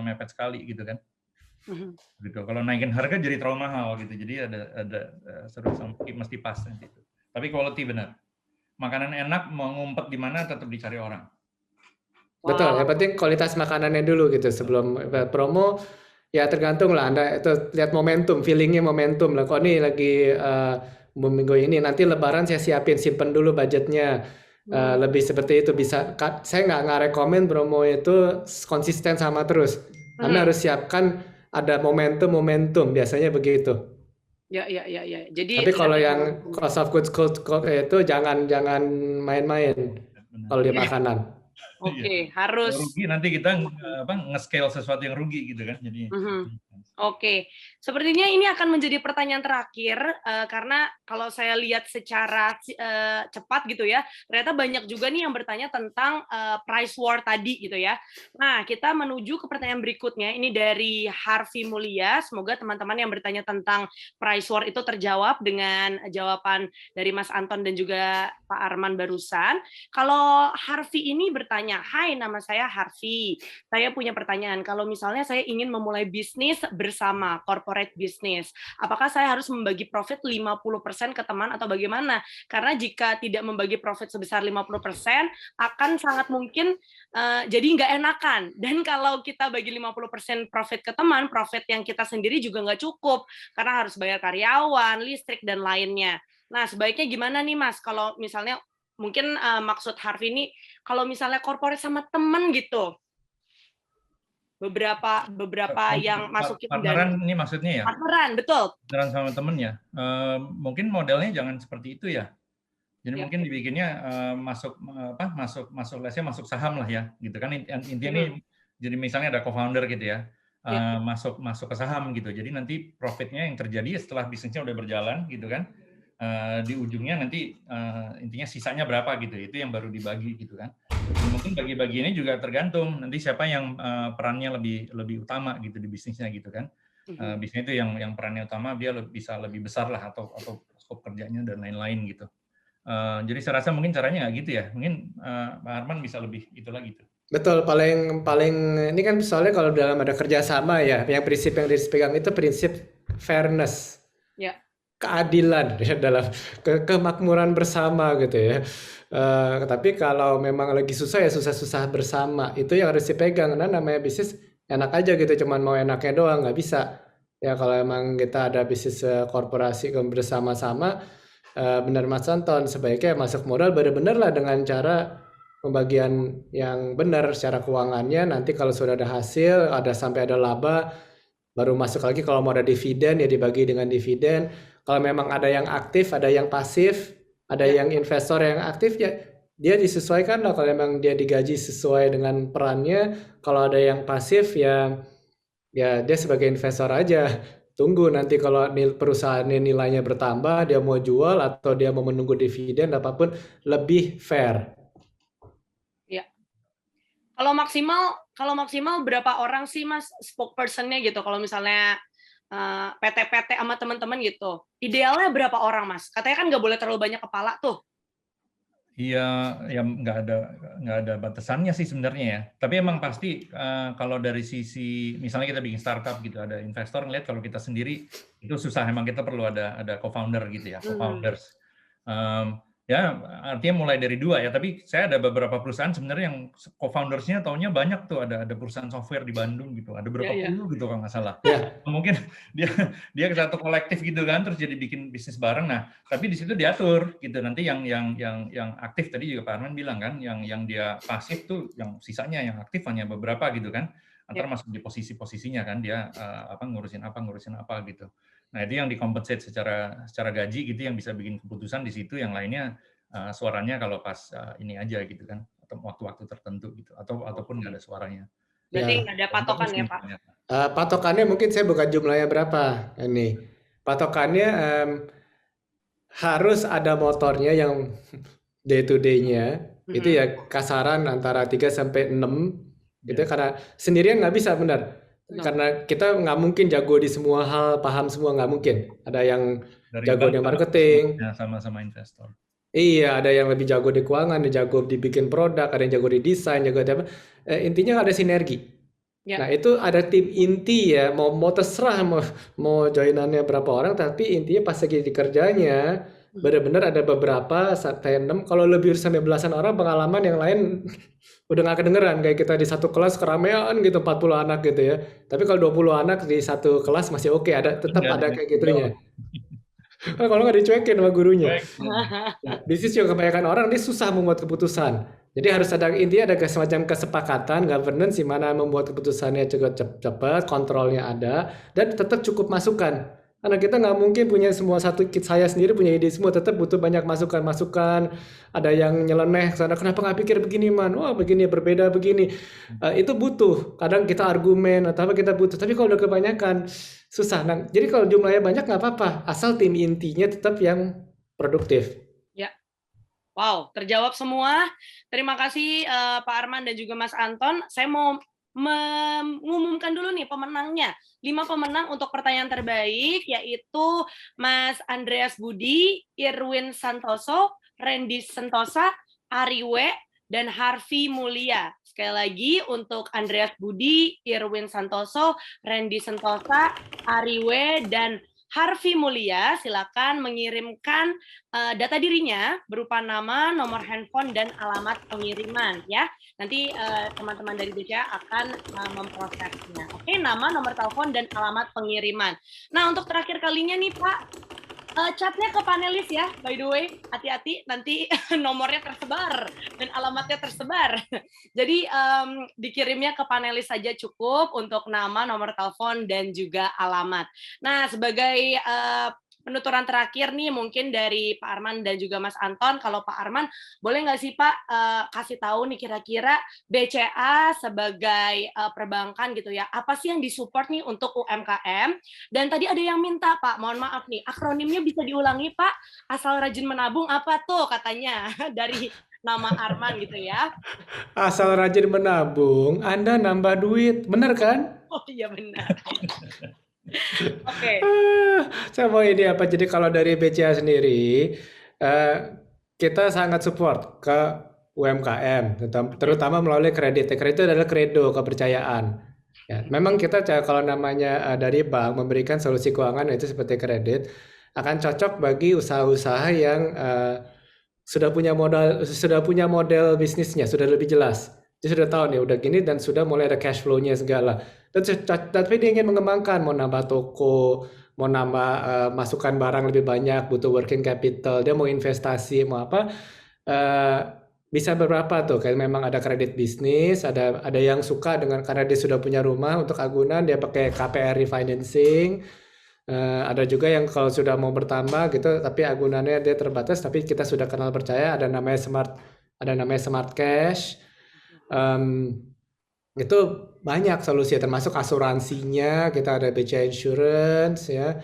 mepet sekali gitu kan. Gitu. Kalau naikin harga jadi terlalu mahal gitu. Jadi ada mesti pas nanti itu. Tapi quality benar. Makanan enak mau ngumpet di mana tetap dicari orang. Betul, yang penting kualitas makanannya dulu gitu sebelum promo. Ya tergantung lah, Anda itu lihat momentum, feelingnya momentum lah. Kok nih lagi minggu ini, nanti Lebaran saya siapin, simpen dulu budgetnya. Lebih seperti itu bisa. Saya nggak rekomen promo itu konsisten sama terus. Anda harus siapkan ada momentum, biasanya begitu. Ya. Jadi. Tapi kalau yang cost of goods itu jangan main-main kalau di makanan. Oke, harus. Rugi nanti kita nge-scale sesuatu yang rugi gitu kan. Jadi. Oke, sepertinya ini akan menjadi pertanyaan terakhir karena kalau saya lihat secara cepat gitu ya, ternyata banyak juga nih yang bertanya tentang price war tadi gitu ya. Nah, kita menuju ke pertanyaan berikutnya. Ini dari Harvey Mulia. Semoga teman-teman yang bertanya tentang price war itu terjawab dengan jawaban dari Mas Anton dan juga Pak Arman barusan. Kalau Harvey ini bertanya, "Hai, nama saya Harvey. Saya punya pertanyaan. Kalau misalnya saya ingin memulai bisnis bersama corporate business, apakah saya harus membagi profit 50% ke teman atau bagaimana? Karena jika tidak membagi profit sebesar 50%, akan sangat mungkin jadi nggak enakan. Dan kalau kita bagi 50% profit ke teman, profit yang kita sendiri juga nggak cukup, karena harus bayar karyawan, listrik, dan lainnya. Nah, sebaiknya gimana nih, Mas? Kalau misalnya, mungkin maksud Harvey ini, kalau misalnya corporate sama teman gitu, beberapa yang masukin partneran ini maksudnya ya? Partneran, betul. Partneran sama temen ya. Mungkin modelnya jangan seperti itu ya. Jadi mungkin dibikinnya masuk lesnya masuk saham lah ya, gitu kan. Intinya ini jadi misalnya ada co-founder gitu ya. Masuk ke saham gitu. Jadi nanti profitnya yang terjadi setelah bisnisnya udah berjalan gitu kan. Di ujungnya nanti intinya sisanya berapa gitu, itu yang baru dibagi gitu kan. Mungkin bagi-bagi ini juga tergantung nanti siapa yang perannya lebih utama gitu di bisnisnya gitu kan. Bisnisnya itu yang perannya utama dia bisa lebih besar lah atau skop kerjanya dan lain-lain gitu. Jadi saya rasa mungkin caranya nggak gitu ya. Mungkin Pak Arman bisa lebih itu lagi tuh. Betul, paling ini kan soalnya kalau dalam ada kerjasama ya, yang prinsip yang dipegang itu prinsip fairness. Ya. Keadilan ya, dalam kemakmuran bersama gitu ya. Tapi kalau memang lagi susah ya susah-susah bersama, itu yang harus dipegang. Nah, namanya bisnis enak aja gitu, cuman mau enaknya doang nggak bisa. Ya kalau emang kita ada bisnis korporasi bersama-sama, benar Mas Anton, sebaiknya masuk modal benar-benar lah dengan cara pembagian yang benar secara keuangannya. Nanti kalau sudah ada hasil, sampai ada laba, baru masuk lagi. Kalau mau ada dividen ya dibagi dengan dividen. Kalau memang ada yang aktif, ada yang pasif, ada yang investor yang aktif, ya dia disesuaikan lah. Kalau memang dia digaji sesuai dengan perannya. Kalau ada yang pasif ya dia sebagai investor aja. Tunggu nanti kalau perusahaannya nilainya bertambah, dia mau jual atau dia mau menunggu dividen, apapun lebih fair. Ya. Kalau maksimal berapa orang sih Mas spokesperson-nya gitu? Kalau misalnya PT-PT sama teman-teman gitu. Idealnya berapa orang, Mas? Katanya kan nggak boleh terlalu banyak kepala tuh. Iya, ya nggak ada batasannya sih sebenarnya ya. Tapi emang pasti kalau dari sisi misalnya kita bikin startup gitu, ada investor ngeliat kalau kita sendiri itu susah. Emang kita perlu ada co-founder gitu ya, co-founders. Ya artinya mulai dari 2 ya. Tapi saya ada beberapa perusahaan sebenarnya yang co-foundersnya taunya banyak tuh. Ada perusahaan software di Bandung gitu. Ada berapa puluh gitu kalau nggak salah. Mungkin dia ke satu kolektif gitu kan, terus jadi bikin bisnis bareng. Nah, tapi di situ diatur gitu. Nanti yang aktif tadi juga Pak Arman bilang kan, yang dia pasif tuh, yang sisanya yang aktif hanya beberapa gitu kan. Antar masuk di posisi-posisinya kan, dia ngurusin apa gitu. Nah, itu yang dikompensate secara gaji gitu, yang bisa bikin keputusan di situ, yang lainnya suaranya kalau pas ini aja gitu kan, atau waktu-waktu tertentu gitu, ataupun nggak ada suaranya. Berarti nggak ada patokan ya, Pak? Patokannya mungkin saya bukan jumlahnya berapa ini. Patokannya harus ada motornya yang day to day-nya. Itu ya kasaran antara 3 sampai 6 gitu, karena sendirian nggak bisa, benar. Karena kita nggak mungkin jago di semua hal, paham semua, nggak mungkin. Ada yang jago di marketing, sama-sama investor. Iya, ada yang lebih jago di keuangan, ada jago di bikin produk, ada yang jago di desain, jago di apa. Intinya ada sinergi. Nah, itu ada tim inti ya, mau terserah mau joinannya berapa orang, tapi intinya pas lagi di kerjanya benar-benar ada beberapa sampai 6, kalau lebih sampai belasan orang pengalaman, yang lain udah nggak kedengeran. Kayak kita di satu kelas keramaian gitu, 40 anak gitu ya. Tapi kalau 20 anak di satu kelas masih oke, tetap ada kayak gitunya. Kalau nggak dicuekin sama gurunya. Bisnis juga kebanyakan orang dia susah membuat keputusan. Jadi harus ada, intinya ada semacam kesepakatan, governance di mana membuat keputusannya cukup cepat, kontrolnya ada, dan tetap cukup masukan. Karena kita nggak mungkin punya semua satu kit, saya sendiri punya ide semua, tetap butuh banyak masukan. Ada yang nyeleneh sana, kenapa nggak pikir begini, Man? Wah, begini berbeda begini. Itu butuh. Kadang kita argumen atau apa kita butuh. Tapi kalau udah kebanyakan susah. Nah, jadi kalau jumlahnya banyak nggak apa-apa, asal tim intinya tetap yang produktif. Ya, wow, terjawab semua. Terima kasih Pak Arman dan juga Mas Anton. Saya mau mengumumkan dulu nih pemenangnya. 5 pemenang untuk pertanyaan terbaik, yaitu Mas Andreas Budi, Irwin Santoso, Randy Sentosa, Ariwe, dan Harvey Mulia. Sekali lagi untuk Andreas Budi, Irwin Santoso, Randy Sentosa, Ariwe, dan Harvey Mulia, silakan mengirimkan data dirinya berupa nama, nomor handphone, dan alamat pengiriman ya. Nanti teman-teman dari BCA akan memprosesnya. Oke, nama, nomor telepon, dan alamat pengiriman. Nah, untuk terakhir kalinya nih Pak, chatnya ke panelis ya, by the way, hati-hati nanti nomornya tersebar dan alamatnya tersebar. Jadi dikirimnya ke panelis saja cukup untuk nama, nomor telepon, dan juga alamat. Nah, sebagai penuturan terakhir nih mungkin dari Pak Arman dan juga Mas Anton, kalau Pak Arman boleh nggak sih Pak kasih tahu nih kira-kira BCA sebagai perbankan gitu ya, apa sih yang disupport nih untuk UMKM? Dan tadi ada yang minta Pak, mohon maaf nih, akronimnya bisa diulangi Pak, asal rajin menabung apa tuh katanya dari nama Arman gitu ya. Asal rajin menabung, Anda nambah duit, benar kan? Oh iya benar. Oke. Saya mau ini apa? Jadi kalau dari BCA sendiri, kita sangat support ke UMKM, terutama melalui kredit. Kredit adalah kredo kepercayaan. Ya, memang kita kalau namanya dari bank memberikan solusi keuangan itu seperti kredit, akan cocok bagi usaha-usaha yang sudah punya model bisnisnya, sudah lebih jelas. Dia sudah tahu nih, udah gini dan sudah mulai ada cash flow-nya segala. Tapi dia ingin mengembangkan, mau nambah toko, mau nambah masukan barang lebih banyak, butuh working capital, dia mau investasi, mau apa, bisa beberapa tuh. Kayak memang ada kredit bisnis, ada yang suka dengan karena dia sudah punya rumah untuk agunan, dia pakai KPR refinancing. Ada juga yang kalau sudah mau bertambah gitu, tapi agunannya dia terbatas, tapi kita sudah kenal percaya, ada namanya Smart Cash. Itu banyak solusi, termasuk asuransinya, kita ada BCA Insurance ya.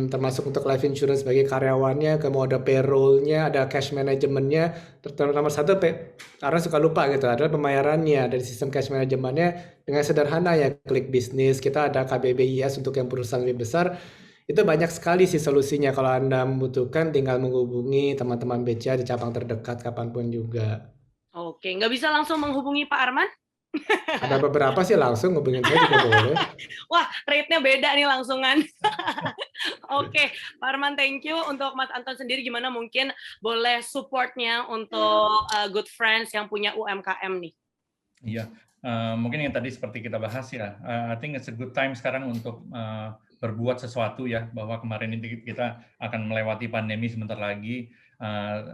termasuk untuk life insurance bagi karyawannya, kemudian ada payroll-nya, ada cash management-nya. Nomor satu, karena suka lupa gitu, adalah pembayarannya dari sistem cash management-nya dengan sederhana ya, klik bisnis, kita ada KBBIS untuk yang perusahaan lebih besar. Itu banyak sekali sih solusinya. Kalau Anda membutuhkan, tinggal menghubungi teman-teman BCA di cabang terdekat kapanpun juga. Oke, nggak bisa langsung menghubungi Pak Arman? Ada beberapa sih langsung hubungin saya juga boleh. Wah, rate-nya beda nih langsungan. Oke, Pak Arman, thank you. Untuk Mas Anton sendiri, gimana mungkin boleh support-nya untuk Good Friends yang punya UMKM nih? Iya, mungkin yang tadi seperti kita bahas ya, I think it's a good time sekarang untuk berbuat sesuatu ya, bahwa kemarin ini kita akan melewati pandemi sebentar lagi,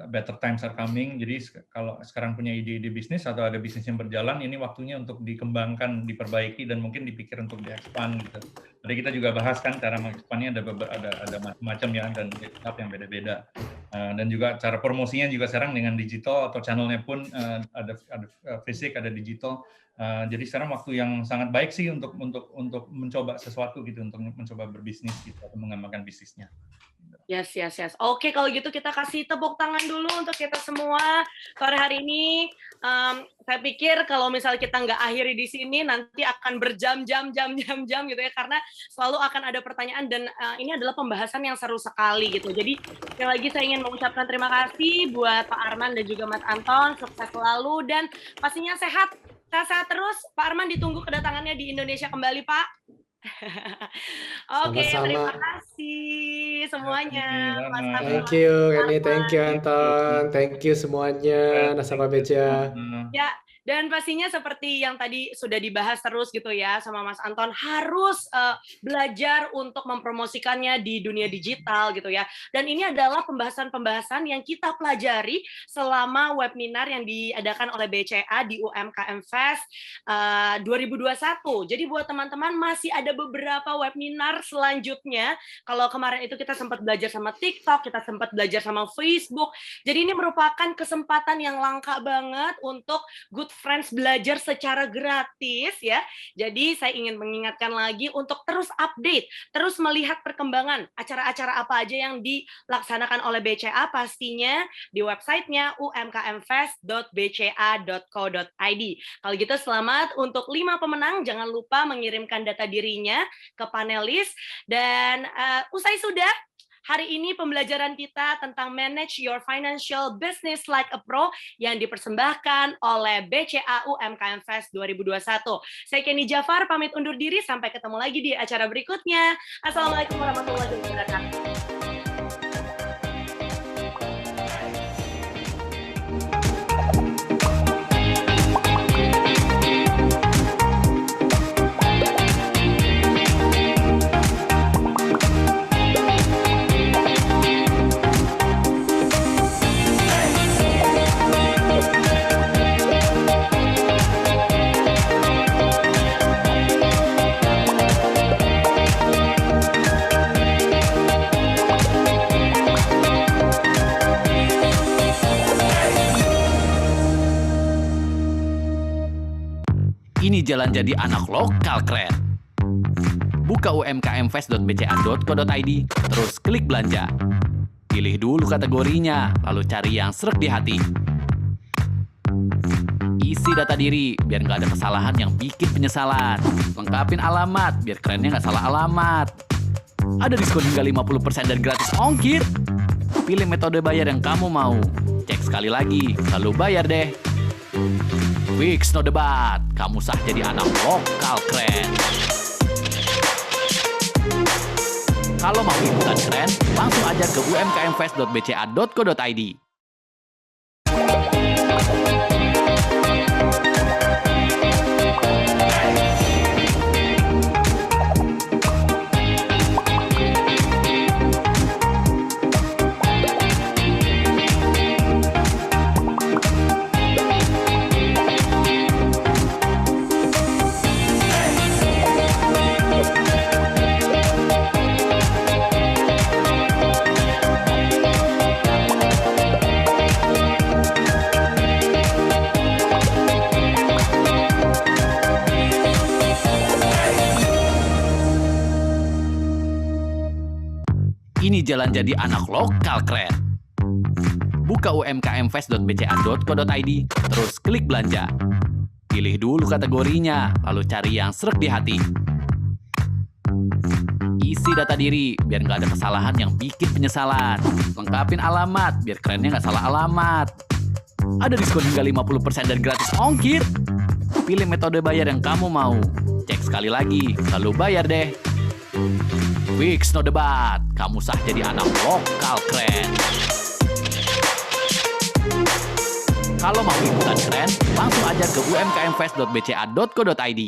better times are coming. Jadi kalau sekarang punya ide-ide bisnis atau ada bisnis yang berjalan, ini waktunya untuk dikembangkan, diperbaiki, dan mungkin dipikir untuk di-expand gitu. Tadi kita juga bahas kan cara mengekspandnya ada macam-macam ya, dan tahap yang beda-beda. Dan juga cara promosinya juga sekarang dengan digital atau channelnya pun ada fisik, ada digital. Jadi sekarang waktu yang sangat baik sih untuk mencoba sesuatu gitu, untuk mencoba berbisnis gitu atau mengembangkan bisnisnya. Yes. Oke, kalau gitu kita kasih tepuk tangan dulu untuk kita semua sore hari ini. Saya pikir kalau misalnya kita nggak akhiri di sini, nanti akan berjam-jam gitu ya, karena selalu akan ada pertanyaan, dan ini adalah pembahasan yang seru sekali gitu. Jadi sekali lagi saya ingin mengucapkan terima kasih buat Pak Arman dan juga Mas Anton, sukses selalu dan pastinya sehat terus. Pak Arman ditunggu kedatangannya di Indonesia kembali, Pak. Oke, terima kasih semuanya. Mas Anton, Thank you, Kenny. Thank you, Anton. Thank you semuanya, nasabah BCA. Ya, dan pastinya seperti yang tadi sudah dibahas terus gitu ya sama Mas Anton, harus belajar untuk mempromosikannya di dunia digital gitu ya. Dan ini adalah pembahasan-pembahasan yang kita pelajari selama webinar yang diadakan oleh BCA di UMKM Fest 2021. Jadi buat teman-teman masih ada beberapa webinar selanjutnya. Kalau kemarin itu kita sempat belajar sama TikTok, kita sempat belajar sama Facebook. Jadi ini merupakan kesempatan yang langka banget untuk Good Friends belajar secara gratis ya. Jadi saya ingin mengingatkan lagi untuk terus update, terus melihat perkembangan acara-acara apa aja yang dilaksanakan oleh BCA, pastinya di websitenya umkmfest.bca.co.id. Kalau gitu selamat untuk 5 pemenang, jangan lupa mengirimkan data dirinya ke panelis, dan usai sudah hari ini pembelajaran kita tentang Manage Your Financial Business Like a Pro yang dipersembahkan oleh BCA UMKM Fest 2021. Saya Kenny Jafar, pamit undur diri. Sampai ketemu lagi di acara berikutnya. Assalamualaikum warahmatullahi wabarakatuh. Ini jalan jadi anak lokal keren. Buka umkmfest.bca.co.id, terus klik belanja. Pilih dulu kategorinya, lalu cari yang sreg di hati. Isi data diri, biar nggak ada kesalahan yang bikin penyesalan. Lengkapin alamat, biar kerennya nggak salah alamat. Ada diskon hingga 50% dan gratis ongkir. Pilih metode bayar yang kamu mau. Cek sekali lagi, lalu bayar deh. Fix no debat, kamu sah jadi anak lokal keren. Kalau mau ikutan keren, langsung aja ke umkmfest.bca.co.id. Ini jalan jadi anak lokal keren. Buka umkmfest.bca.co.id, terus klik belanja. Pilih dulu kategorinya, lalu cari yang sreg di hati. Isi data diri, biar nggak ada kesalahan yang bikin penyesalan. Lengkapin alamat, biar kerennya nggak salah alamat. Ada diskon hingga 50% dan gratis ongkir. Pilih metode bayar yang kamu mau. Cek sekali lagi, lalu bayar deh. Fix no debat, kamu sah jadi anak lokal keren. Kalau mau ikutan keren, langsung aja ke umkmfest.bca.co.id.